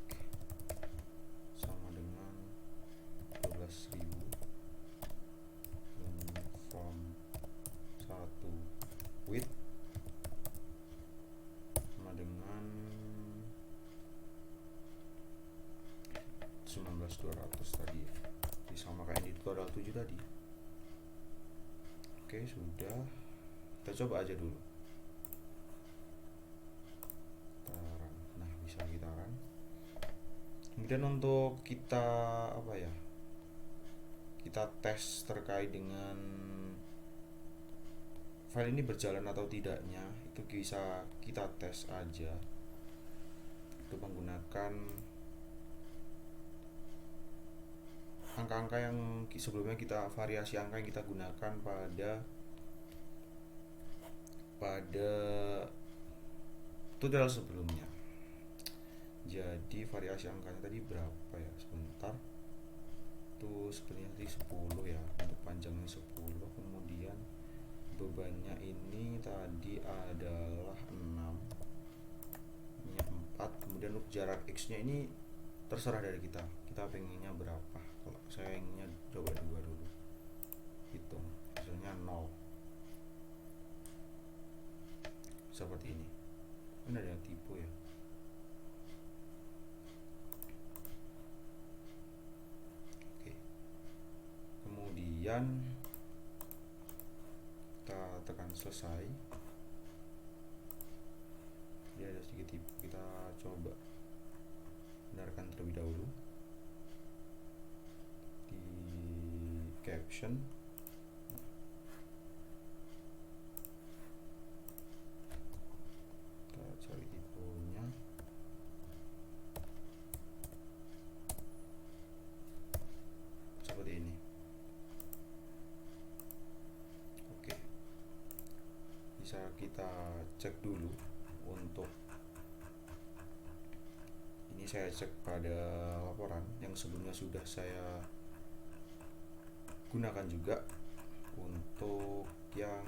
sama dengan 12.000. Dan form 1 width sama dengan 19.200 tadi, jadi sama kayak di tutorial 7 tadi. Oke, sudah, kita coba aja dulu. Nah, bisa kita run. Kemudian untuk kita kita tes terkait dengan file ini berjalan atau tidaknya, itu bisa kita tes aja untuk menggunakan angka-angka yang sebelumnya variasi angka yang kita gunakan pada tutorial sebelumnya. Jadi variasi angkanya tadi berapa ya, sebentar, itu sebenarnya tadi 10 ya, untuk panjangnya 10, kemudian bebannya ini tadi adalah 6, ini 4, kemudian untuk jarak X nya ini terserah dari kita pengennya berapa. Kalau saya inginnya coba 2 dulu, hitung, hasilnya 0 seperti ini. Ini ada yang tipu ya. Oke, kemudian kita tekan selesai. Dia ada sedikit tipu, kita coba benarkan terlebih dahulu di caption. bisa kita cek dulu. Untuk ini saya cek pada laporan yang sebelumnya sudah saya gunakan juga. Untuk yang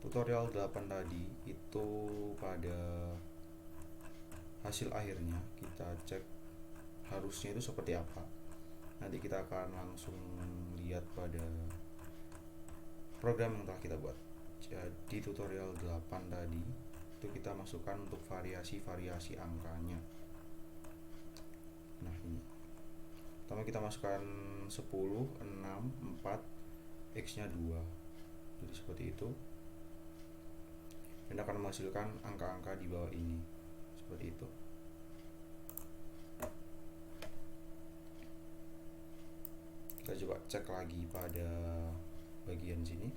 tutorial 8 tadi itu pada hasil akhirnya kita cek harusnya itu seperti apa. Nanti kita akan langsung lihat pada program yang telah kita buat. Jadi tutorial 8 tadi itu kita masukkan untuk variasi-variasi angkanya. Nah ini pertama kita masukkan 10, 6, 4, X nya 2. Jadi seperti itu, dan akan menghasilkan angka-angka di bawah ini seperti itu. Kita coba cek lagi pada bagian sini.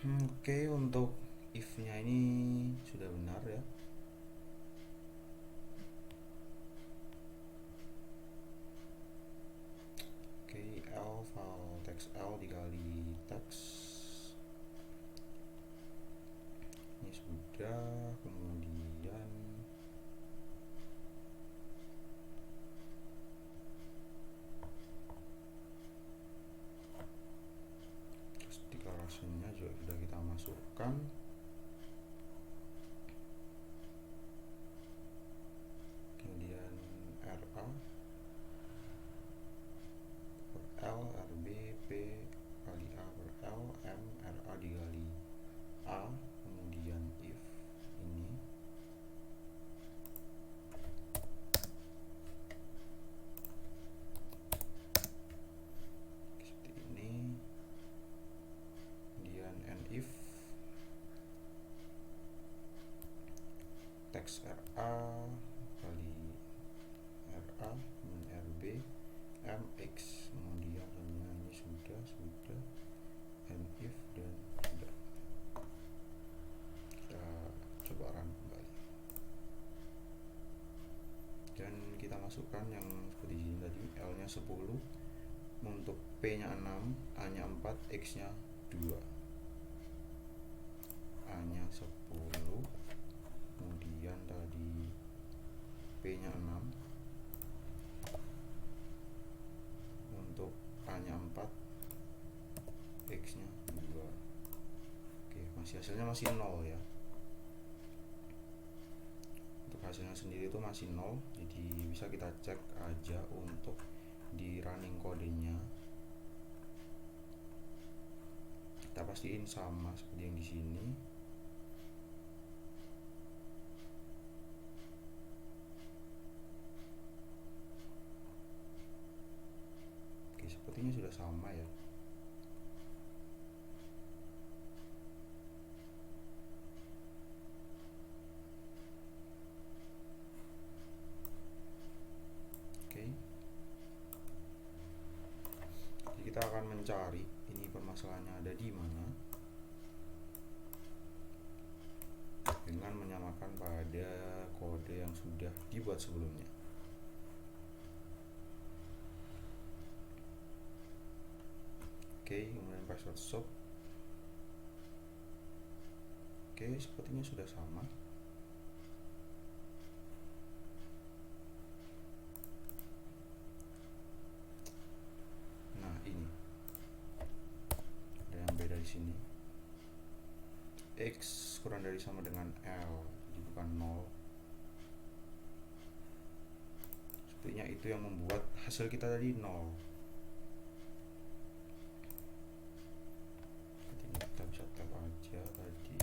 Oke, untuk if-nya ini sudah benar ya. Oke, L file text L dikali text ini sudah. Kemudian deklarasinya juga sudah kita masukkan. Kemudian RA per L, RB, P kali A per L, M, RA dikali A. Kemudian if ini seperti ini. Kemudian and if text RA kali RA kemudian RB MX. Kemudian ini sudah and if dan sudah. Kita coba run kembali dan kita masukkan yang seperti ini tadi. L nya 10, untuk P nya 6, A nya 4, X nya 2. A nya 10, kemudian tadi P nya 6, untuk A nya 4, X nya 2. Oke, hasilnya masih 0 ya. Untuk hasilnya sendiri itu masih 0, jadi bisa kita cek aja untuk di running kodenya. Kita pastiin sama seperti yang di sini. Oke, sepertinya sudah sama ya. Oke. Jadi kita akan mencari ini permasalahannya ada di mana dengan menyamakan pada kode yang sudah dibuat sebelumnya. Oke, kemudian password shop. Oke, sepertinya sudah sama. Nah, ini ada yang beda di sini. X kurang dari sama dengan L, jadi bukan 0. Sepertinya itu yang membuat hasil kita tadi 0. Kita bisa tab aja tadi.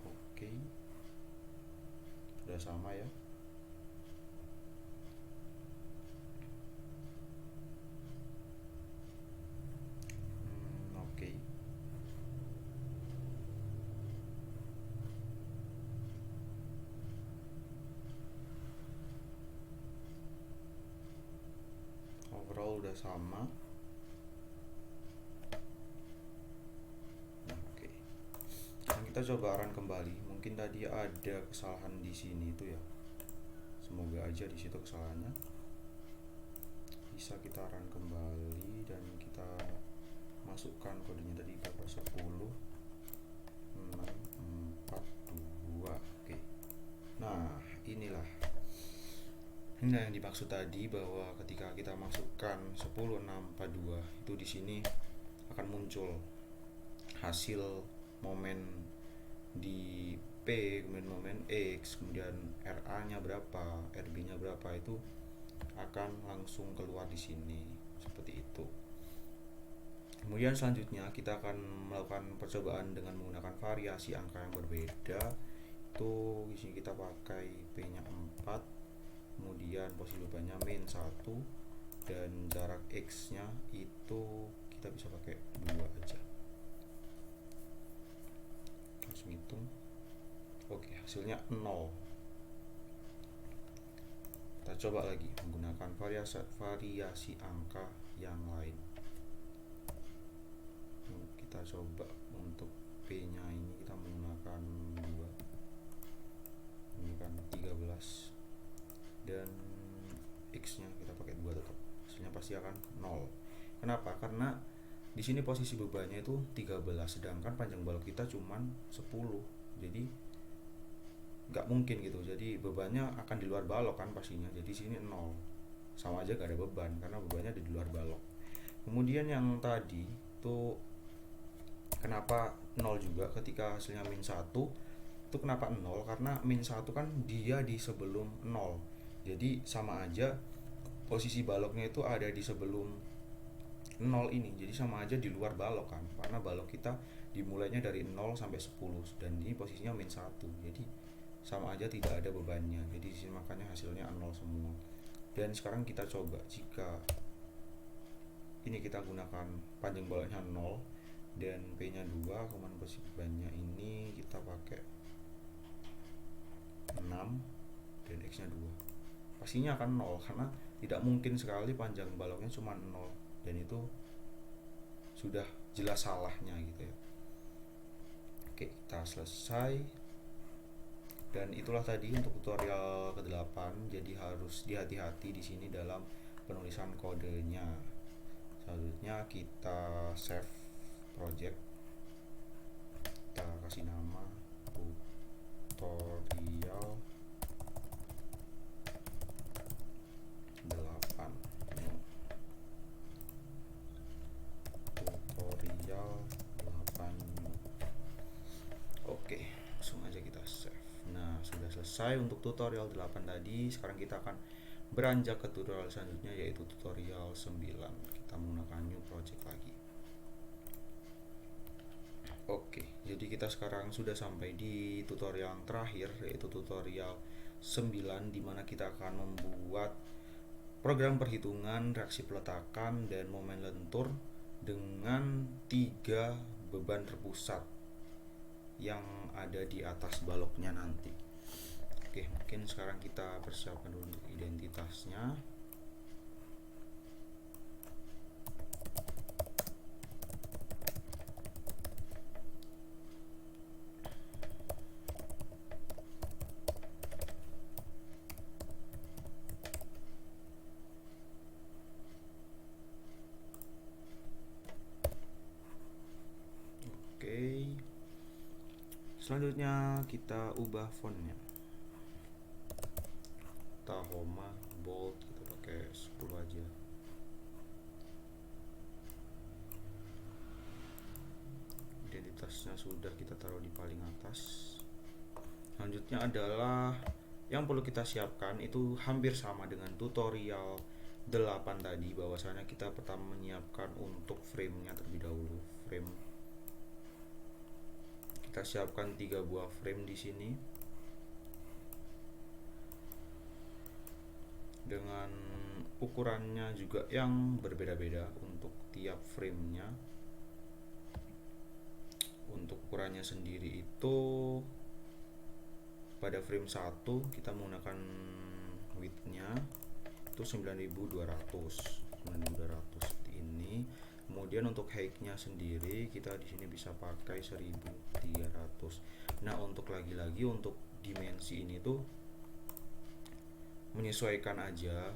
Oke, sudah sama ya. Oke. Overall udah sama. kita coba run kembali. Mungkin tadi ada kesalahan di sini itu ya. Semoga aja di situ kesalahannya. Bisa kita run kembali dan kita masukkan kodenya tadi berapa, 10 6 4 2. Oke. Nah, inilah yang dimaksud tadi, bahwa ketika kita masukkan 10 6 4 2 itu di sini akan muncul hasil momen di P, kemudian momen X, kemudian RA-nya berapa, RB-nya berapa, itu akan langsung keluar di sini seperti itu. Kemudian selanjutnya kita akan melakukan percobaan dengan menggunakan variasi angka yang berbeda. Itu di sini kita pakai P-nya 4, kemudian posisi bebannya min 1, dan jarak X-nya itu kita bisa pakai 2 aja. Langsung hitung. Oke, hasilnya 0. Kita coba lagi menggunakan variasi angka yang lain. Kita coba untuk P-nya ini kita menggunakan 2, menggunakan 13, dan X-nya kita pakai 2 tetap. Hasilnya pasti akan 0. Kenapa? Karena di sini posisi bebannya itu 13, sedangkan panjang balok kita cuman 10. Jadi nggak mungkin gitu. Jadi bebannya akan di luar balok kan pastinya. Jadi sini 0. Sama aja gak ada beban karena bebannya di luar balok. Kemudian yang tadi itu kenapa 0 juga ketika hasilnya min 1? Itu kenapa 0? Karena min 1 kan dia di sebelum 0. Jadi sama aja posisi baloknya itu ada di sebelum 0 ini. Jadi sama aja di luar balok kan. Karena balok kita dimulainya dari 0 sampai 10 dan ini posisinya min 1. Jadi sama aja tidak ada bebannya. Jadi disini makanya hasilnya 0 semua. Dan sekarang kita coba jika ini kita gunakan panjang baloknya 0 dan P-nya 2, kemudian posisi bebannya ini kita pakai 6 dan X-nya 2. Pastinya akan 0 karena tidak mungkin sekali panjang baloknya cuma 0, dan itu sudah jelas salahnya gitu ya. Oke, kita selesai. Dan itulah tadi untuk tutorial ke-8. Jadi harus hati-hati di sini dalam penulisan kodenya. Selanjutnya kita save project. Kita kasih nama tutorial 8. Tutorial 8. Oke, langsung aja kita save. Nah, sudah selesai untuk tutorial 8 tadi. Sekarang kita akan beranjak ke tutorial selanjutnya, yaitu tutorial 9. Kita menggunakan new project lagi. Oke, jadi kita sekarang sudah sampai di tutorial yang terakhir, yaitu tutorial 9, dimana kita akan membuat program perhitungan reaksi peletakan dan momen lentur dengan 3 beban terpusat yang ada di atas baloknya nanti. Oke, mungkin sekarang kita persiapkan dulu untuk identitasnya. Oke. Selanjutnya kita ubah fontnya. Tahoma bold kita pakai 10 aja. Identitasnya sudah kita taruh di paling atas. Selanjutnya adalah yang perlu kita siapkan itu hampir sama dengan tutorial 8 tadi, bahwasanya kita pertama menyiapkan untuk frame-nya terlebih dahulu. Frame kita siapkan 3 buah frame di sini dengan ukurannya juga yang berbeda-beda untuk tiap framenya. Untuk ukurannya sendiri itu pada frame 1 kita menggunakan width-nya itu 9200 seperti ini. Kemudian Kemudian untuk height-nya sendiri kita di sini bisa pakai 1300. Nah, untuk lagi-lagi untuk dimensi ini tuh menyesuaikan aja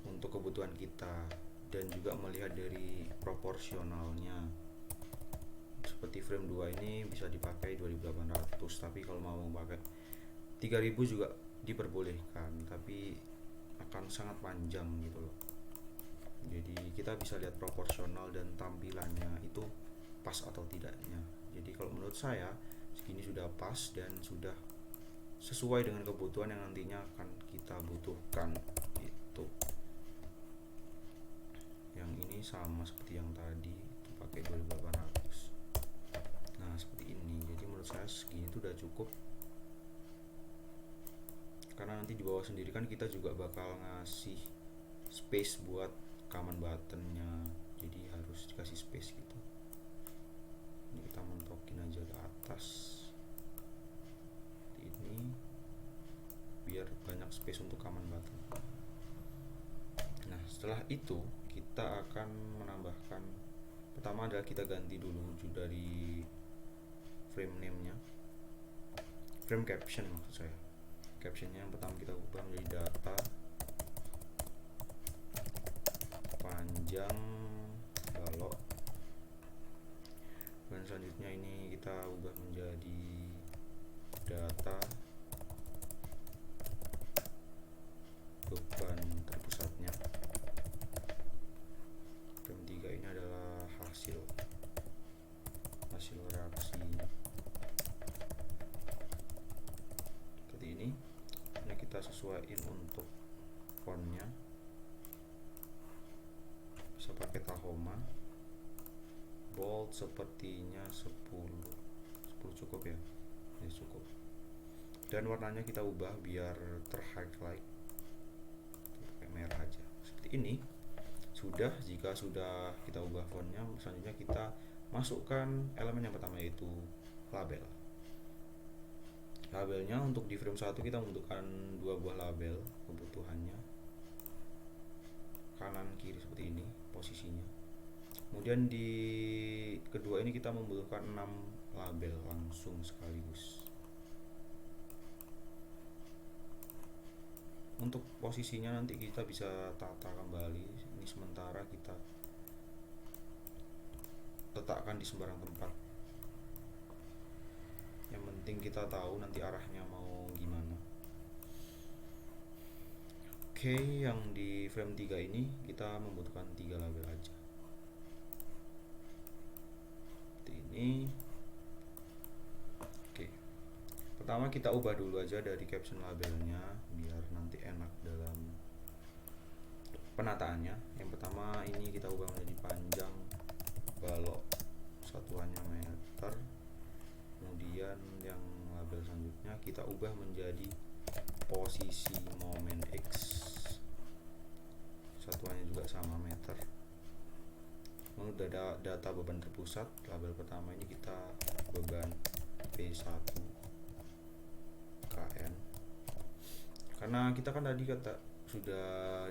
untuk kebutuhan kita dan juga melihat dari proporsionalnya. Seperti frame 2 ini bisa dipakai 2800, tapi kalau mau pakai 3000 juga diperbolehkan, tapi akan sangat panjang gitu loh. Jadi kita bisa lihat proporsional dan tampilannya itu pas atau tidaknya. Jadi kalau menurut saya segini sudah pas dan sudah sesuai dengan kebutuhan yang nantinya akan kita butuhkan gitu. Yang ini sama seperti yang tadi, itu pakai 2800. Nah, seperti ini. Jadi menurut saya segini itu udah cukup. Karena nanti di bawah sendiri kan kita juga bakal ngasih space buat command buttonnya, jadi harus dikasih space gitu. Ini kita mentokin aja ke atas ini biar banyak space untuk command button. Nah, setelah itu kita akan menambahkan, pertama adalah kita ganti dulu dari frame name nya, frame caption maksud saya. Captionnya yang pertama kita ubah menjadi data panjang balok, dan selanjutnya ini kita ubah menjadi data beban terpusatnya. Frame 3 ini adalah hasil reaksi seperti ini. Ini kita sesuaiin untuk fontnya, bisa pakai Tahoma. Bold sepertinya 10 cukup ya, cukup. Dan warnanya kita ubah biar ter-highlight, pakai merah aja seperti ini. Jika sudah kita ubah fontnya, selanjutnya kita masukkan elemen yang pertama, yaitu label. Labelnya untuk di frame 1 kita membutuhkan 2 buah label kebutuhannya, kanan kiri seperti ini posisinya. Kemudian di kedua ini kita membutuhkan 6 label langsung sekaligus. Untuk posisinya nanti kita bisa tata kembali. Ini sementara kita letakkan di sembarang tempat. Yang penting kita tahu nanti arahnya mau gimana. Oke, yang di frame 3 ini kita membutuhkan 3 label aja. Seperti ini. Oke. Pertama kita ubah dulu aja dari caption labelnya biar nanti enak dalam penataannya. Yang pertama ini kita ubah menjadi panjang balok, satuannya meter. Kemudian yang label selanjutnya kita ubah menjadi posisi momen X, satuannya juga sama meter. Untuk data beban terpusat, label pertama ini kita beban P1 KN, karena kita kan tadi sudah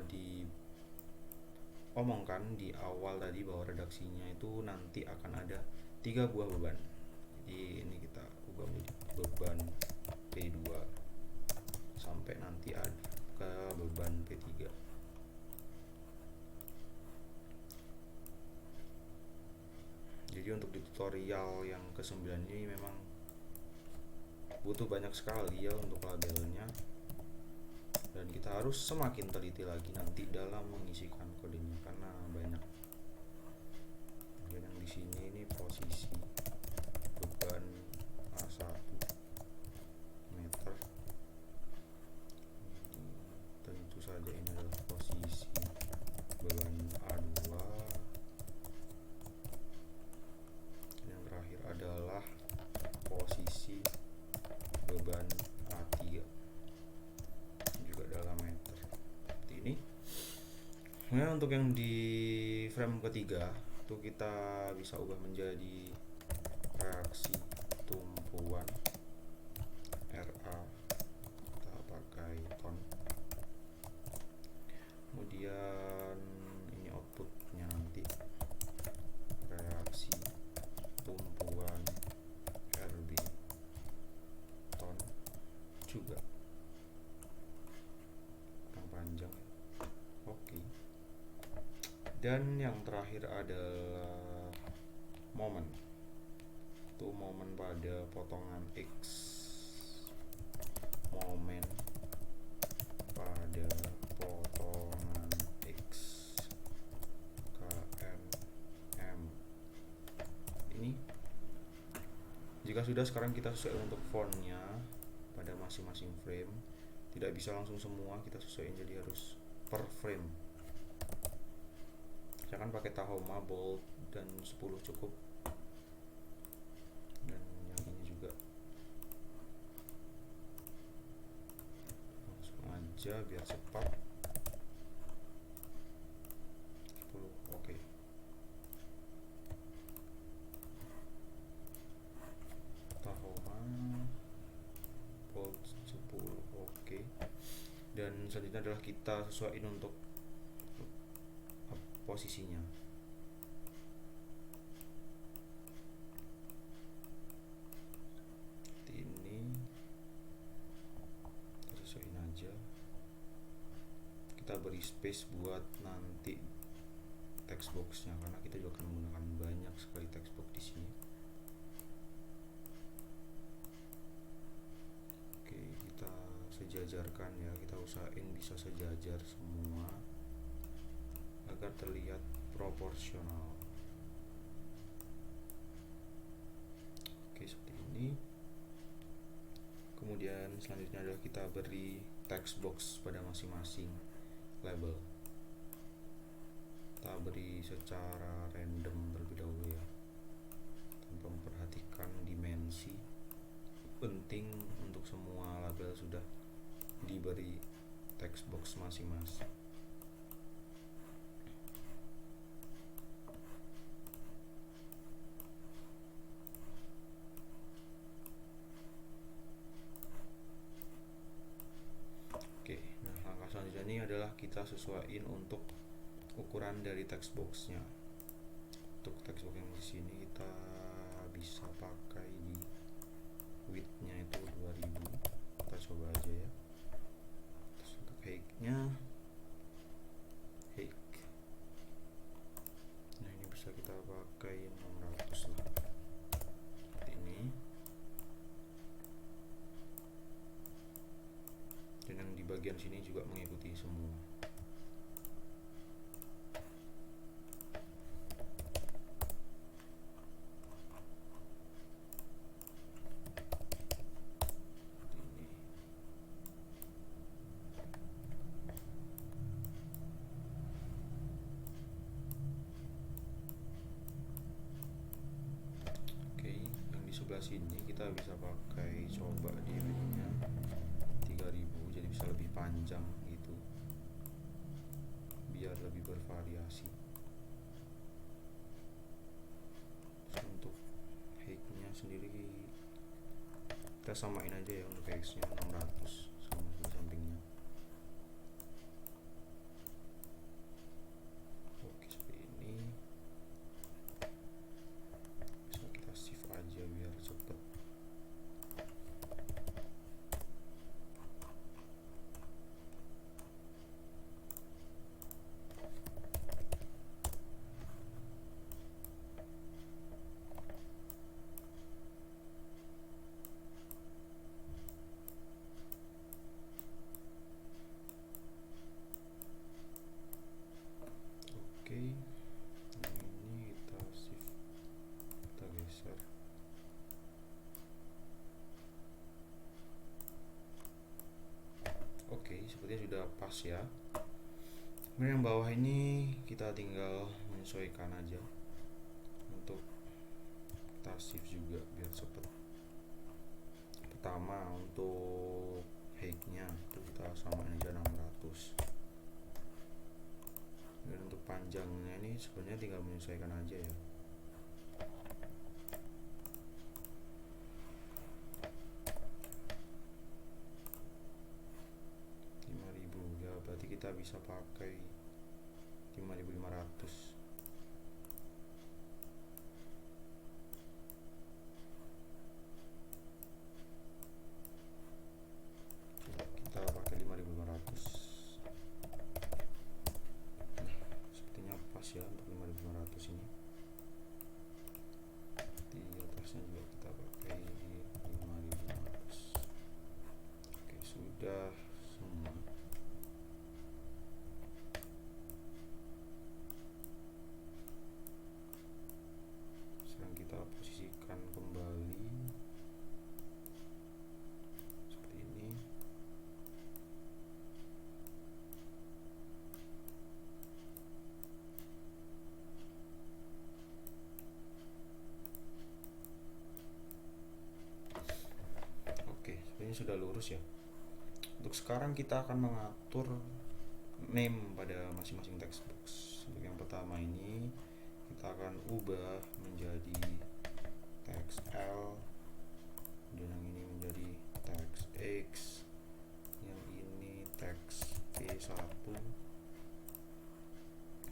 diomongkan di awal tadi bahwa redaksinya itu nanti akan ada 3 buah beban. Jadi ini kita ubah menjadi beban P2 sampai nanti ada ke beban P3. Jadi untuk di tutorial yang ke-9 ini memang butuh banyak sekali ya untuk labelnya, dan kita harus semakin teliti lagi nanti dalam mengisikan kodenya karena banyak. Dan yang di sini ini posisi beban A1 meter, tentu saja ini adalah posisi beban A2. Yang terakhir adalah posisi beban A3 juga dalam meter seperti ini. Nah, untuk yang di frame ketiga itu kita bisa ubah menjadi reaksi tumpuan RA, kita pakai ton. Kemudian ini outputnya nanti Dan yang terakhir adalah momen. Itu momen pada potongan X. Momen pada potongan X KMM. Ini jika sudah, sekarang kita sesuaikan untuk fontnya pada masing-masing frame. Tidak bisa langsung semua, kita sesuaikan jadi harus per frame. Jangan pakai Tahoma, bold, dan 10 cukup. Dan yang ini juga langsung aja biar cepat. 10, oke. Tahoma, bold 10, oke. Dan selanjutnya adalah kita sesuaikan untuk posisinya. Seperti ini, kita sesuaiin aja. Kita beri space buat nanti text boxnya, karena kita juga akan menggunakan banyak sekali text box di sini. Oke, kita sejajarkan ya, kita usahain bisa sejajar semua agar terlihat proporsional. Oke, seperti ini. Kemudian selanjutnya adalah kita beri text box pada masing-masing label. Kita beri secara random terlebih dahulu ya, tanpa memperhatikan dimensi. Penting untuk semua label sudah diberi text box masing-masing. Oke, nah langkah selanjutnya ini adalah kita sesuaiin untuk ukuran dari text boxnya. Untuk text box yang di sini kita bisa pakai di width-nya itu 2000. Kita coba aja ya. Terus untuk height-nya, height. Nah, ini bisa kita pakai 600 lah. Seperti ini. Dan yang di bagian sini juga mengikuti semua. Sebelah sini kita bisa pakai, coba di width-nya 3000, jadi bisa lebih panjang gitu, biar lebih bervariasi. Terus untuk height-nya sendiri kita samain aja ya, untuk X-nya 600 sama sampingnya. Oke, seperti ini. Bisa kita shift aja biar cepet. Oke, ini kita shift, kita geser. Oke, sepertinya sudah pas ya. Kemudian yang bawah ini kita tinggal menyesuaikan aja. Untuk kita shift juga biar cepet. Pertama untuk height-nya itu kita samain aja 600. Dan untuk panjangnya ini sebenarnya tinggal menyesuaikan aja ya. Berarti kita bisa pakai 5500. Kita pakai 5500. Nah, sepertinya pas ya kita posisikan kembali seperti ini. Oke, sebenarnya sudah lurus ya. Untuk sekarang kita akan mengatur name pada masing-masing textbox. Untuk yang pertama ini kita akan ubah menjadi text L, dan yang ini menjadi text X, yang ini text P1,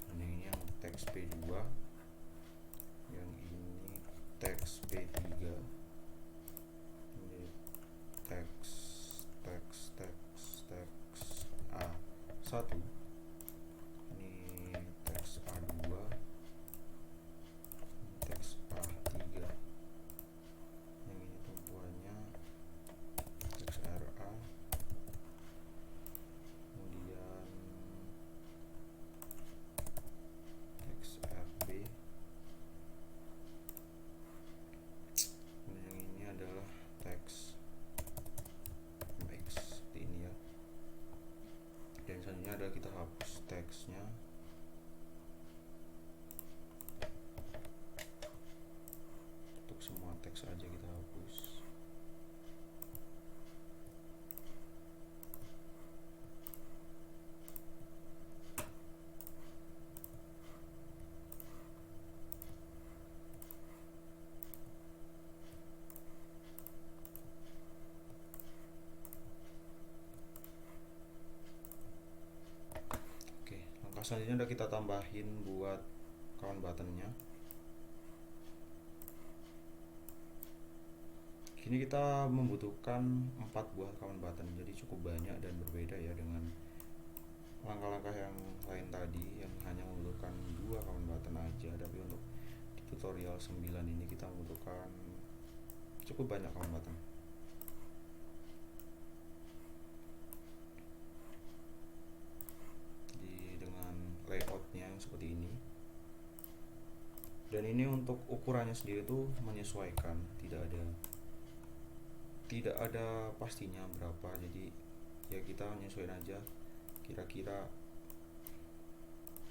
dan yang ini yang text P2, yang ini text P3, ini text A1, ini teks A2, teks A3, yang ini tumpuannya teks RA, kemudian teks RB, dan yang ini adalah teks MX seperti ini ya. Dan selanjutnya adalah kita hapus teksnya. Untuk semua teks aja kita hapus. Selanjutnya udah kita tambahin buat kawan buttonnya. Kini kita membutuhkan 4 buah kawan button, jadi cukup banyak dan berbeda ya dengan langkah-langkah yang lain tadi yang hanya membutuhkan 2 kawan button aja. Tapi untuk di tutorial 9 ini kita membutuhkan cukup banyak kawan button. Layoutnya yang seperti ini, dan ini untuk ukurannya sendiri tuh menyesuaikan, tidak ada pastinya berapa, jadi ya kita menyesuaikan aja kira-kira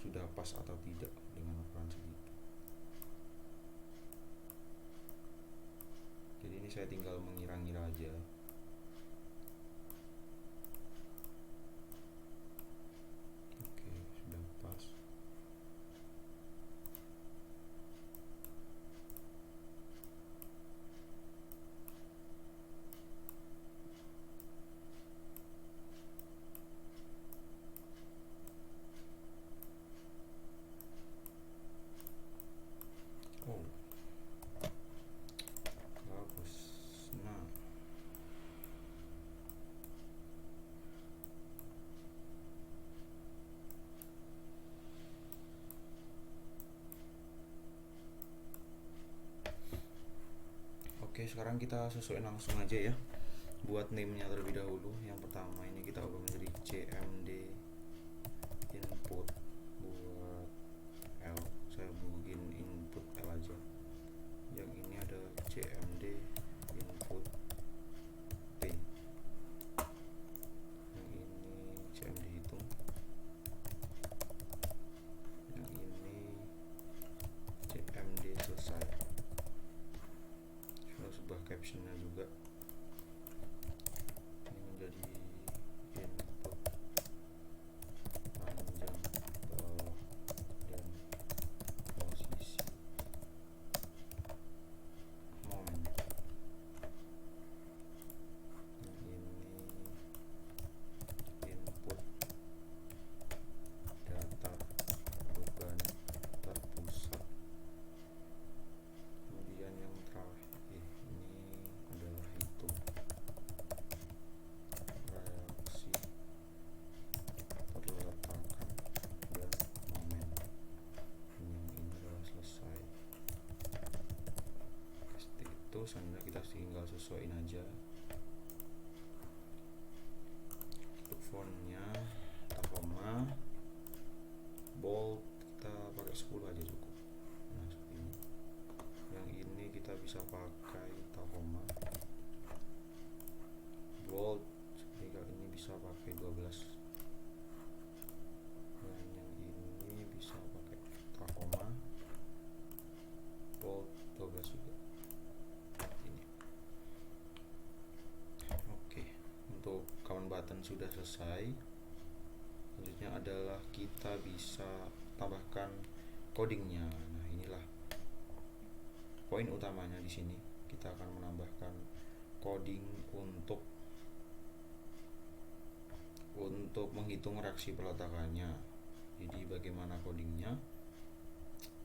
sudah pas atau tidak dengan ukuran segitu. Jadi ini saya tinggal mengira-ngira aja. Oke, sekarang kita sesuaiin langsung aja ya. Buat name-nya terlebih dahulu. Yang pertama ini kita ubah menjadi CMD input buat L. Saya bikin input L aja. Yang ini ada CMD input T. Yang ini CMD hitung. Yang ini CMD selesai. Sebuah captionnya juga ini menjadi input panjang bawah dan posisi momen. Ini input data beban terpusat. Kemudian yang terakhir adalah hitung reaksi perletakan dan momen. Yang ini adalah selesai. Seperti itu, selanjutnya kita tinggal sesuaiin aja. Untuk fontnya koma, bold kita pakai 10 aja cukup. Nah seperti ini. Yang ini sudah selesai. Selanjutnya adalah kita bisa tambahkan codingnya. Nah, inilah poin utamanya di sini. Kita akan menambahkan coding untuk menghitung reaksi peletakannya. Jadi bagaimana codingnya?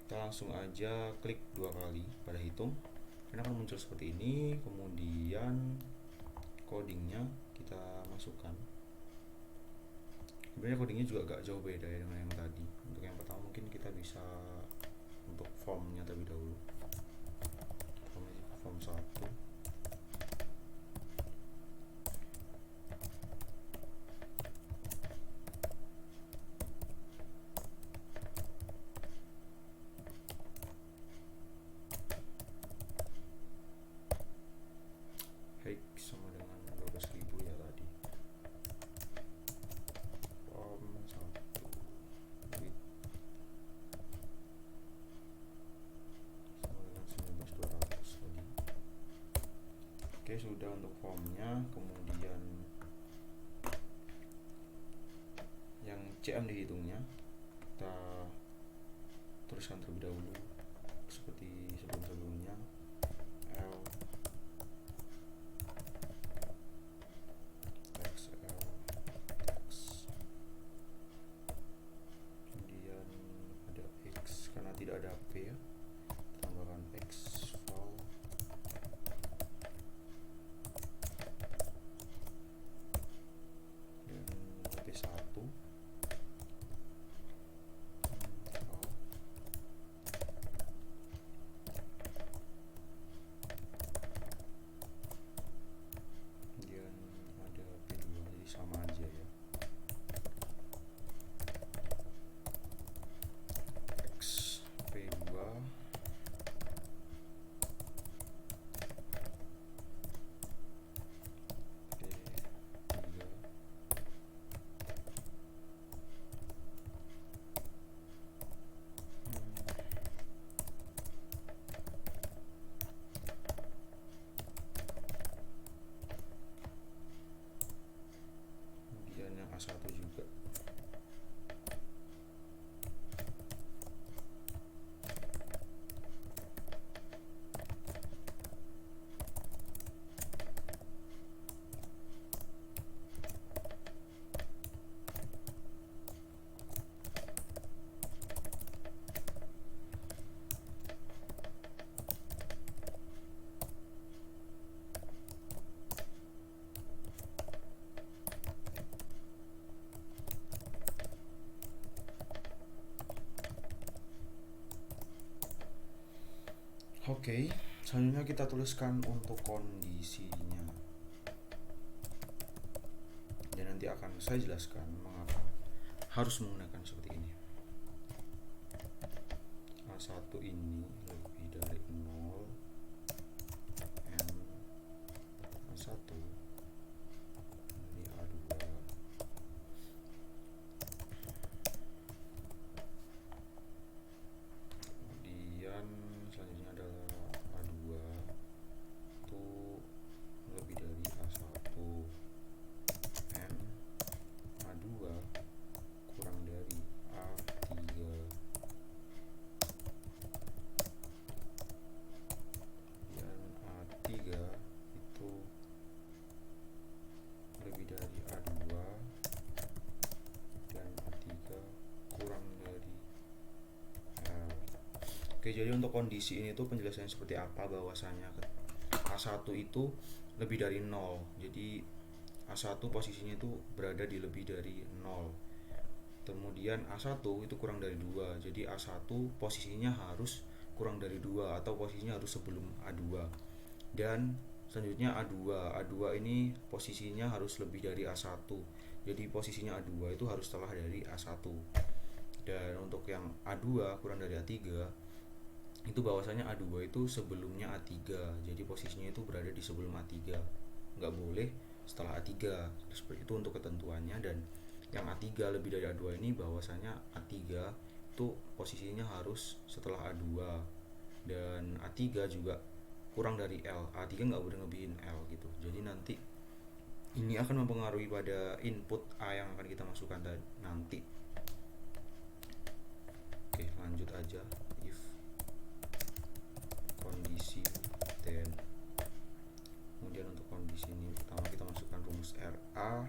Kita langsung aja klik 2 kali pada hitung. Ini akan muncul seperti ini. Kemudian codingnya kita masukkan. Sebenarnya codingnya juga agak jauh beda ya dengan yang tadi. Untuk yang pertama mungkin kita bisa untuk formnya terlebih dahulu. Form 1. Sama dengan 12.000 ya tadi. Form 1 width sama dengan 19.200 tadi. Oke, sudah untuk formnya. Kemudian yang CM dihitungnya kita tuliskan terlebih dahulu seperti sebelum-sebelumnya. L tidak ada P ya, tambahkan X val dan P1 kemudian ada P2, jadi sama aja ya. P2 kemudian yang A1 juga. Oke, selanjutnya kita tuliskan untuk kondisinya. Dan nanti akan saya jelaskan mengapa harus menggunakan seperti ini. A1 ini lebih dari 0, M A1 dari A2 kemudian selanjutnya adalah A2 itu lebih dari A1, N A2 kurang dari A3, dan A3 itu lebih dari A2 dan A3 kurang dari L. Oke, jadi untuk kondisi ini tuh penjelasannya seperti apa, bahwasanya A1 itu lebih dari 0. Jadi A1 posisinya itu berada di lebih dari 0. Kemudian A1 itu kurang dari 2. Jadi A1 posisinya harus kurang dari 2 atau posisinya harus sebelum A2. Dan selanjutnya A2. A2 ini posisinya harus lebih dari A1. Jadi posisinya A2 itu harus setelah dari A1. Dan untuk yang A2 kurang dari A3 itu bahwasanya A2 itu sebelumnya A3. Jadi posisinya itu berada di sebelum A3. Nggak boleh setelah A3. Seperti itu untuk ketentuannya. Dan yang A3 lebih dari A2 ini bahwasanya A3 itu posisinya harus setelah A2. Dan A3 juga kurang dari L. A3 nggak boleh ngebihin L gitu. Jadi nanti Ini akan mempengaruhi pada input A yang akan kita masukkan nanti. Oke, lanjut aja. If kondisi then, kemudian untuk kondisi ini pertama kita masukkan rumus RA.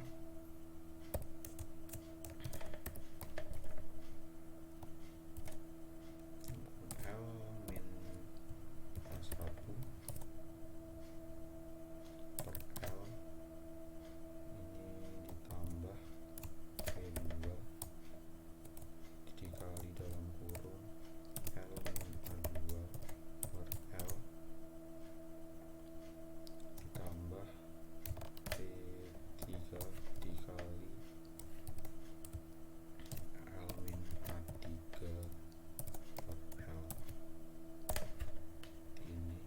L min A1 per L ini ditambah P2 dikali dalam kurung L min A2 per L ditambah P3 dikali L min A3 per L ini.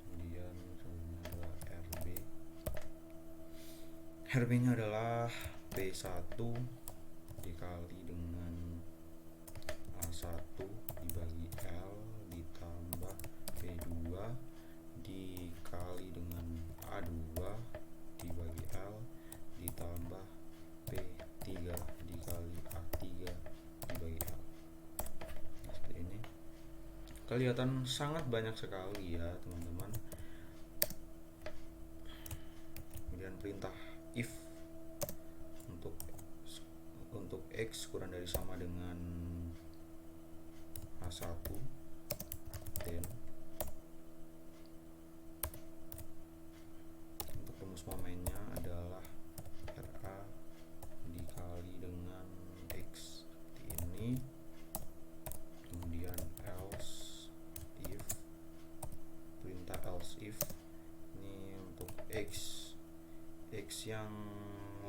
Kemudian selanjutnya adalah RB. RB nya adalah P1 dikali dengan A1 dibagi L ditambah P2 dikali dengan A2 dibagi L ditambah P3 dikali A3 dibagi L. Seperti ini. Kelihatan sangat banyak sekali ya teman-teman. Kemudian perintah if untuk X kurang dari sama dengan A1 then untuk rumus momennya adalah RA dikali dengan X seperti ini. Kemudian else if, perintah else if ini untuk X yang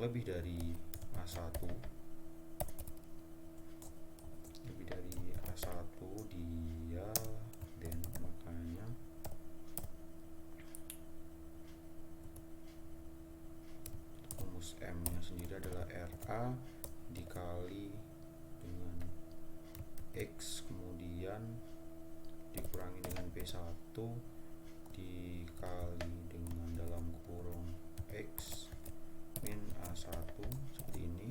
lebih dari A1 dia then makanya rumus M nya sendiri adalah RA dikali dengan X kemudian dikurangi dengan P1 dikali dengan dalam kurung X min A1 seperti ini.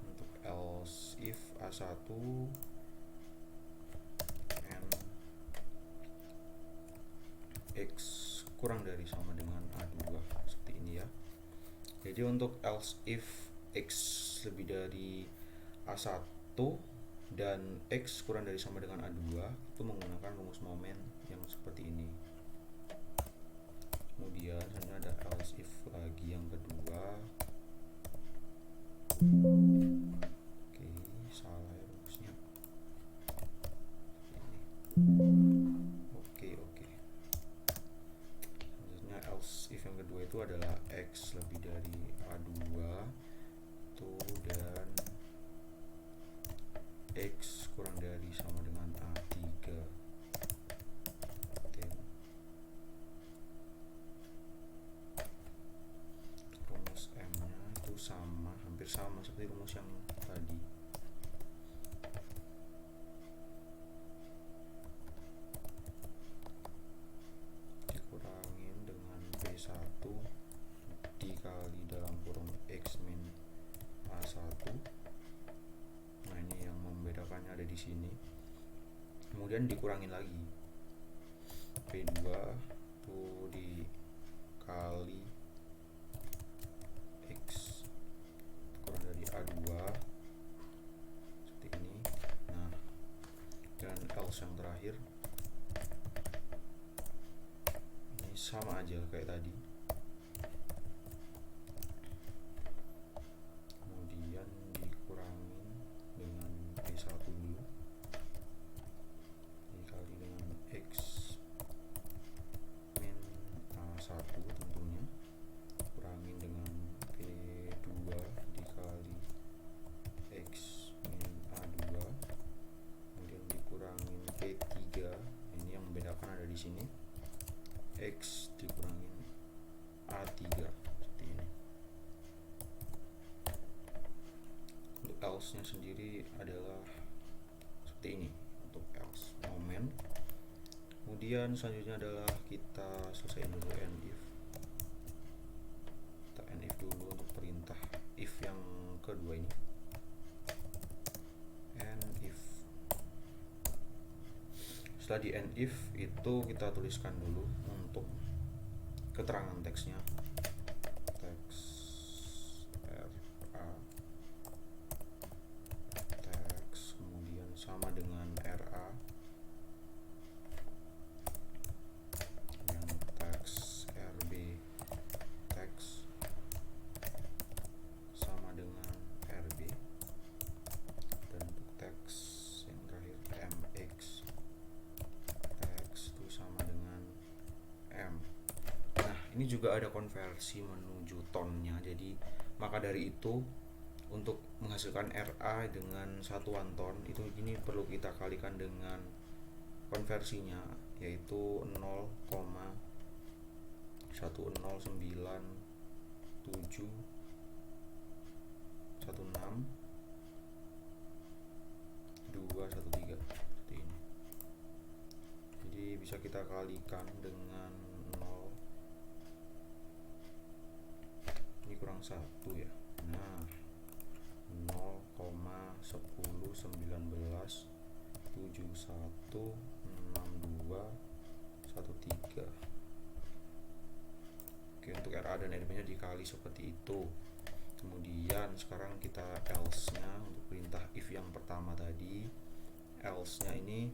Untuk else if A1 and X kurang dari sama dengan A2 seperti ini ya. Jadi untuk else if X lebih dari A1 dan X kurang dari sama dengan A2 itu menggunakan rumus momen yang seperti ini. Kemudian selanjutnya ada else if lagi yang kedua. Oke, salah ya rumusnya. Oke. Selanjutnya else if yang kedua itu adalah X lebih dari A2 tuh dan X kurang dari sama dengan A3. Rumus M nya itu hampir sama seperti rumus yang tadi. Dikurangin dengan P1 dikali dalam kurung X min A1. Nah, ini yang membedakannya ada di sini. Kemudian dikurangin lagi P2 tuh dikali X kurang dari A2 seperti ini. Nah, dan else yang terakhir ini sama aja kayak tadi. Kemudian dikurangin dengan P1 dulu dikali dengan X min A1 tentunya, kurangin dengan P2 dikali X min A2, kemudian dikurangin P3, ini yang membedakan ada di sini, X dikurangin Kemudian selanjutnya adalah kita selesaiin dulu if. Kita if dulu untuk perintah if yang kedua ini. If. Setelah di if itu kita tuliskan dulu untuk keterangan teksnya. Teks RA teks, kemudian sama dengan RA yang teks RB teks sama dengan RB, dan untuk teks yang terakhir MX teks itu sama dengan M. Nah, ini juga ada konversi menuju tonnya. Jadi maka dari itu untuk menghasilkan RA dengan satuan ton itu ini perlu kita kalikan dengan konversinya, yaitu 0,109716 213 seperti ini. Jadi bisa kita kalikan dengan 0, ini kurang 1 ya. Nah, 0,1011716213. Oke, untuk RA dan RB nya dikali seperti itu. Kemudian sekarang kita else nya untuk perintah if yang pertama tadi. Else nya ini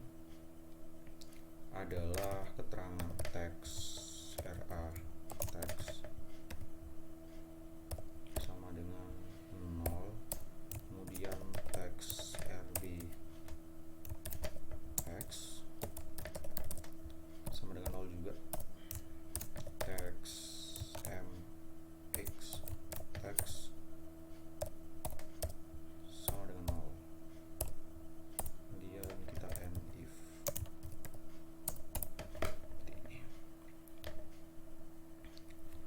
adalah keterangan teks RA teks sama dengan 0, kemudian teks RB teks sama dengan 0 juga, teks MX teks sama dengan 0. Kemudian kita if seperti ini.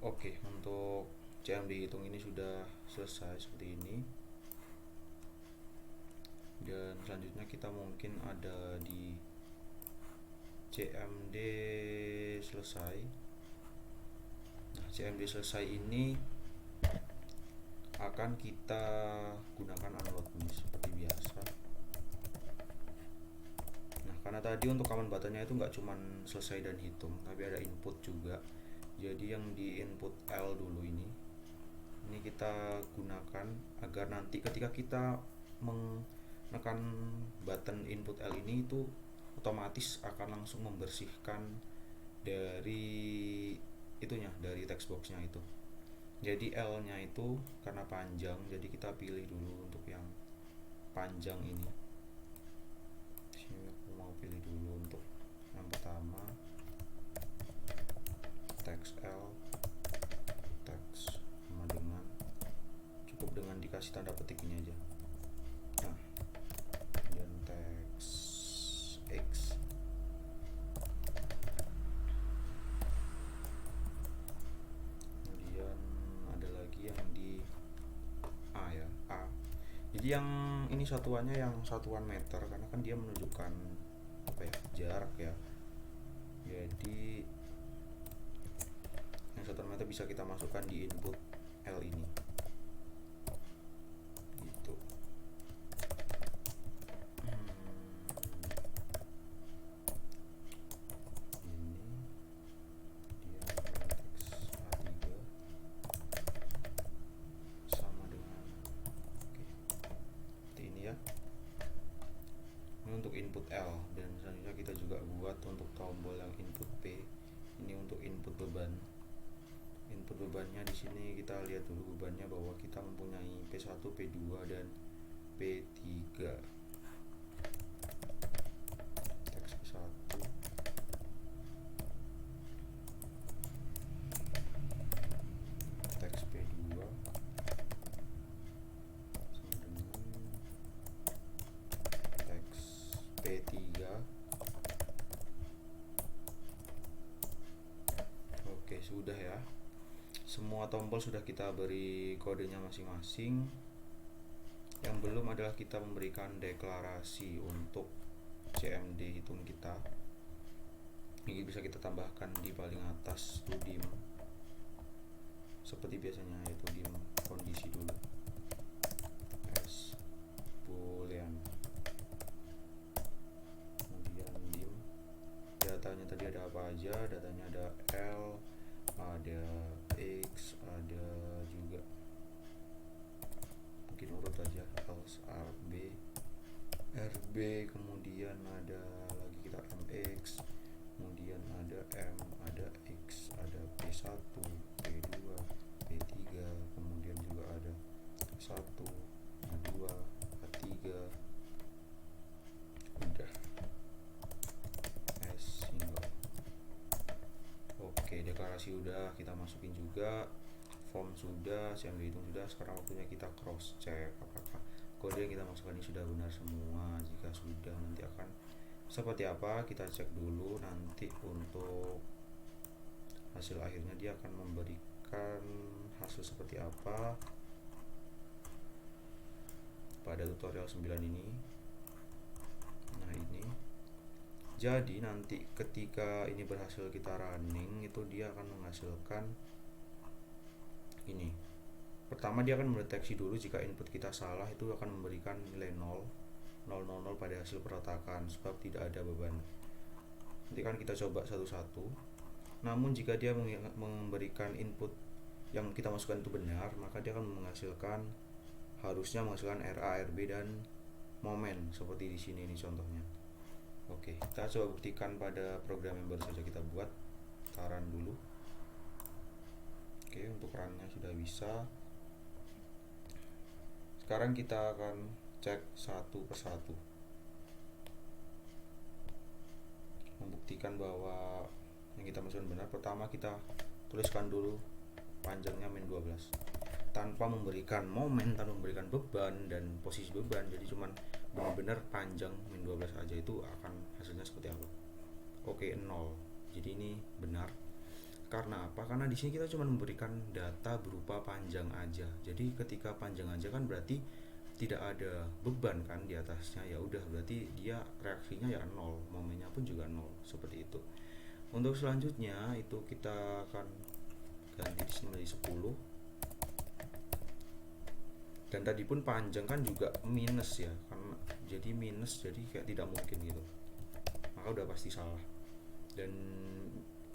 Oke, untuk CMD hitung ini sudah selesai seperti ini. Dan selanjutnya kita mungkin ada di CMD selesai. Nah, CMD selesai ini akan kita gunakan unload nih seperti biasa. Nah, karena tadi untuk command buttonnya itu nggak cuman selesai dan hitung, tapi ada input juga. Jadi yang di input L dulu ini kita gunakan agar nanti ketika kita menekan button input L ini itu otomatis akan langsung membersihkan dari itunya, dari text boxnya itu. Jadi L nya itu karena panjang, jadi kita pilih dulu untuk yang panjang ini. Sini aku mau pilih dulu untuk yang pertama, teks L teks sama dengan, cukup dengan dikasih tanda petik ini aja. Nah, dan teks X kemudian ada lagi yang di A ya, A. Jadi yang ini satuannya yang satuan meter karena kan dia menunjukkan apa ya, jarak ya. Jadi yang satuan meter bisa kita masukkan di input L ini gitu. Ini dia teks A3 sama dengan seperti ini ya. Ini untuk input L, dan selanjutnya kita juga buat untuk tombol yang input P. Ini untuk input beban. Input bebannya di sini kita lihat dulu bebannya bahwa kita mempunyai P1, P2 dan P3. Teks P1 teks P2 sama dengan teks P3. Oke, sudah ya. Semua tombol sudah kita beri kodenya masing-masing. Yang belum adalah kita memberikan deklarasi untuk CMD hitung kita. Ini bisa kita tambahkan di paling atas tuh dim seperti biasanya, yaitu dim kondisi dulu s boolean, kemudian dim datanya tadi ada apa aja. Datanya ada L, ada X, ada juga mungkin urut aja else RB, kemudian ada lagi kita MX, kemudian ada M, ada X, ada P1, P2, P3, kemudian juga ada 1, A2, A3, udah S single. Oke, deklarasi udah kita masukin juga, form sudah, CMD hitung sudah. Sekarang waktunya kita cross check apakah kode yang kita masukkan ini sudah benar semua. Jika sudah, nanti akan seperti apa, kita cek dulu. Nanti untuk hasil akhirnya dia akan memberikan hasil seperti apa pada tutorial 9 ini. Nah ini, jadi nanti ketika ini berhasil kita running, itu dia akan menghasilkan ini. Pertama dia akan mendeteksi dulu jika input kita salah, itu akan memberikan nilai 0 pada hasil perletakan sebab tidak ada beban. Nanti kan kita coba satu-satu. Namun jika dia memberikan input yang kita masukkan itu benar, maka dia akan harusnya menghasilkan RA, RB dan momen seperti di sini ini contohnya. Oke, kita coba buktikan pada program yang baru saja kita buat. Kita run dulu. Oke, untuk runnya sudah bisa. Sekarang kita akan cek satu persatu, membuktikan bahwa yang kita masukkan benar. Pertama kita tuliskan dulu panjangnya min 12 tanpa memberikan momen, tanpa memberikan beban dan posisi beban. Jadi cuman benar-benar panjang min 12 aja, itu akan hasilnya seperti apa. Oke, 0. Jadi ini benar. Karena apa? Karena di sini kita cuma memberikan data berupa panjang aja. Jadi ketika panjang aja kan berarti tidak ada beban kan di atasnya. Ya udah, berarti dia reaksinya ya 0, momennya pun juga 0, seperti itu. Untuk selanjutnya itu kita akan ganti di sini menjadi 10. Dan tadi pun panjang kan juga minus ya, karena jadi minus, jadi kayak tidak mungkin gitu. Maka udah pasti salah. Dan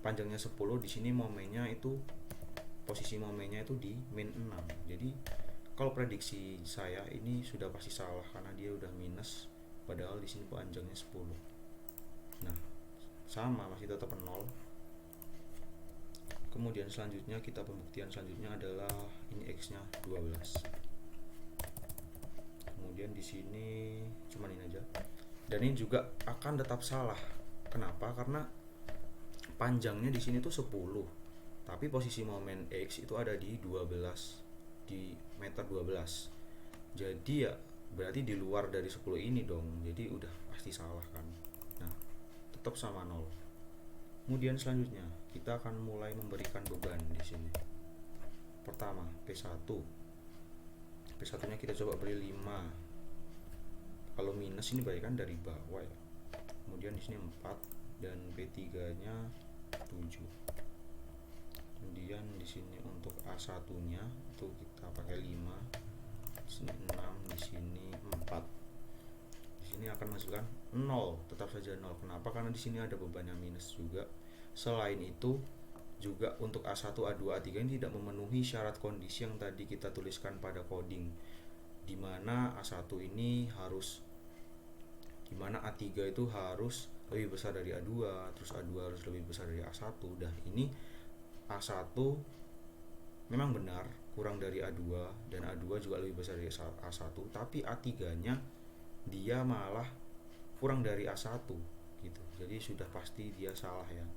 panjangnya 10, di sini momennya itu, posisi momennya itu di min 6. Jadi kalau prediksi saya ini sudah pasti salah karena dia udah minus, padahal di sini panjangnya 10. Nah, sama, masih tetap 0. Kemudian selanjutnya kita pembuktian selanjutnya adalah ini X-nya 12. Kemudian di sini cuma ini aja. Dan ini juga akan tetap salah. Kenapa? Karena panjangnya di sini tuh 10, tapi posisi momen X itu ada di 12, di meter 12. Jadi ya berarti di luar dari 10 ini dong. Jadi udah pasti salah kan. Nah, tetap sama 0. Kemudian selanjutnya kita akan mulai memberikan beban di sini. Pertama, P1. P1-nya kita coba beri 5. Kalau minus ini berarti kan dari bawah ya. Kemudian di sini 4 dan P3-nya 7. Kemudian di sini untuk A1-nya itu kita pakai 5. Di sini 6, di sini 4. Di sini akan masukkan 0, tetap saja 0. Kenapa? Karena di sini ada bebannya minus juga. Selain itu juga untuk A1, A2, A3 ini tidak memenuhi syarat kondisi yang tadi kita tuliskan pada coding, dimana A1 ini harus, dimana A3 itu harus lebih besar dari A2, terus A2 harus lebih besar dari A1. Dah ini A1 memang benar kurang dari A2 dan A2 juga lebih besar dari A1, tapi A3-nya dia malah kurang dari A1 gitu. Jadi sudah pasti dia salah ya.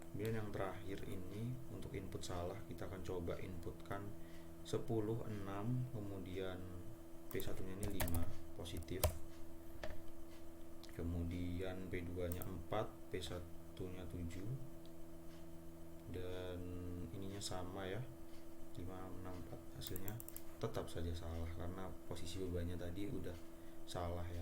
Kemudian yang terakhir ini untuk input salah, kita akan coba inputkan 10, 6, kemudian P1-nya ini 5 positif. Kemudian P2-nya 4, P1-nya 7. Dan ininya sama ya, 5, 6, 4. Hasilnya tetap saja salah karena posisi bebannya tadi udah salah ya.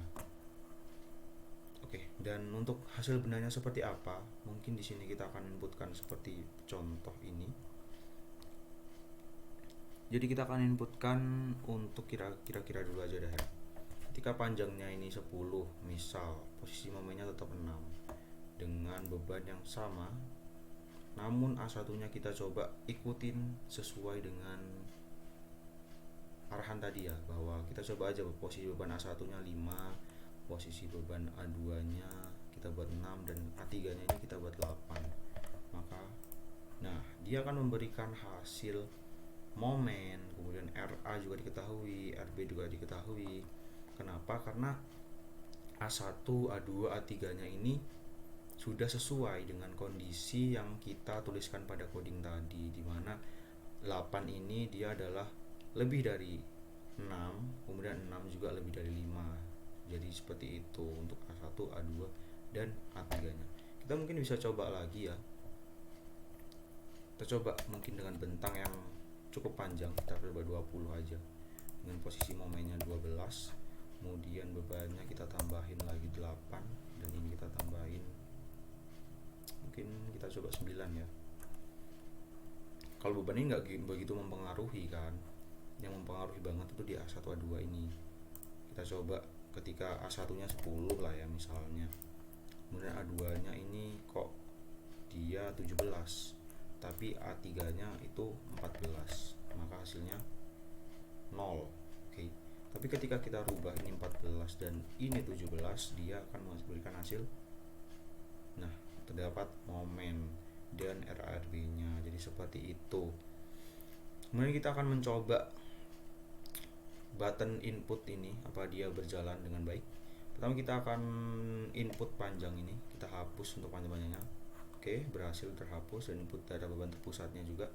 Oke, dan untuk hasil benarnya seperti apa? Mungkin di sini kita akan inputkan seperti contoh ini. Jadi kita akan inputkan untuk kira-kira dulu aja dah ya. Ketika panjangnya ini 10, misal posisi momennya tetap 6 dengan beban yang sama, namun A1-nya kita coba ikutin sesuai dengan arahan tadi ya, bahwa kita coba aja posisi beban A1-nya 5, posisi beban A2-nya kita buat 6, dan A3-nya ini kita buat 8. Maka dia akan memberikan hasil momen, kemudian RA juga diketahui, RB juga diketahui. Kenapa? Karena A1, A2, A3-nya ini sudah sesuai dengan kondisi yang kita tuliskan pada coding tadi, di mana 8 ini dia adalah lebih dari 6, kemudian 6 juga lebih dari 5. Jadi seperti itu untuk A1, A2, dan A3-nya. Kita mungkin bisa coba lagi ya. Kita coba mungkin dengan bentang yang cukup panjang, kita coba 20 aja. Dengan posisi momennya 12, kemudian bebannya kita tambahin lagi 8, dan ini kita tambahin, mungkin kita coba 9 ya. Kalau beban ini nggak begitu mempengaruhi kan, yang mempengaruhi banget itu di A1, A2 ini. Kita coba ketika A1-nya 10 lah ya misalnya, kemudian A2-nya ini kok dia 17, tapi A3-nya itu 14, maka hasilnya 0. Oke. Tapi ketika kita rubah ini 14 dan ini 17, dia akan memberikan hasil, nah, terdapat momen dan RRB-nya. Jadi seperti itu. Kemudian kita akan mencoba button input ini, apa dia berjalan dengan baik. Pertama kita akan input panjang ini, kita hapus untuk panjang-panjangnya. Oke, berhasil terhapus, dan input data beban terpusatnya juga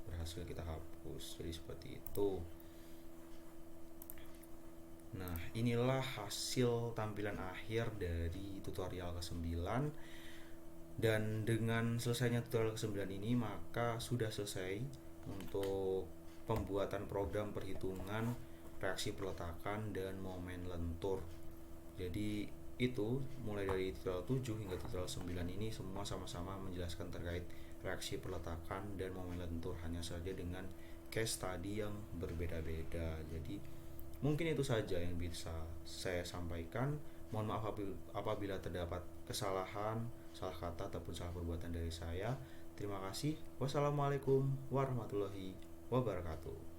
berhasil kita hapus. Jadi seperti itu. Nah, inilah hasil tampilan akhir dari tutorial ke-9. Dan dengan selesainya tutorial ke-9 ini, maka sudah selesai untuk pembuatan program perhitungan reaksi peletakan dan momen lentur. Jadi itu mulai dari tutorial 7 hingga tutorial 9 ini semua sama-sama menjelaskan terkait reaksi peletakan dan momen lentur, hanya saja dengan case study yang berbeda-beda. Jadi mungkin itu saja yang bisa saya sampaikan. Mohon maaf apabila terdapat kesalahan, salah kata ataupun salah perbuatan dari saya. Terima kasih. Wassalamualaikum warahmatullahi wabarakatuh.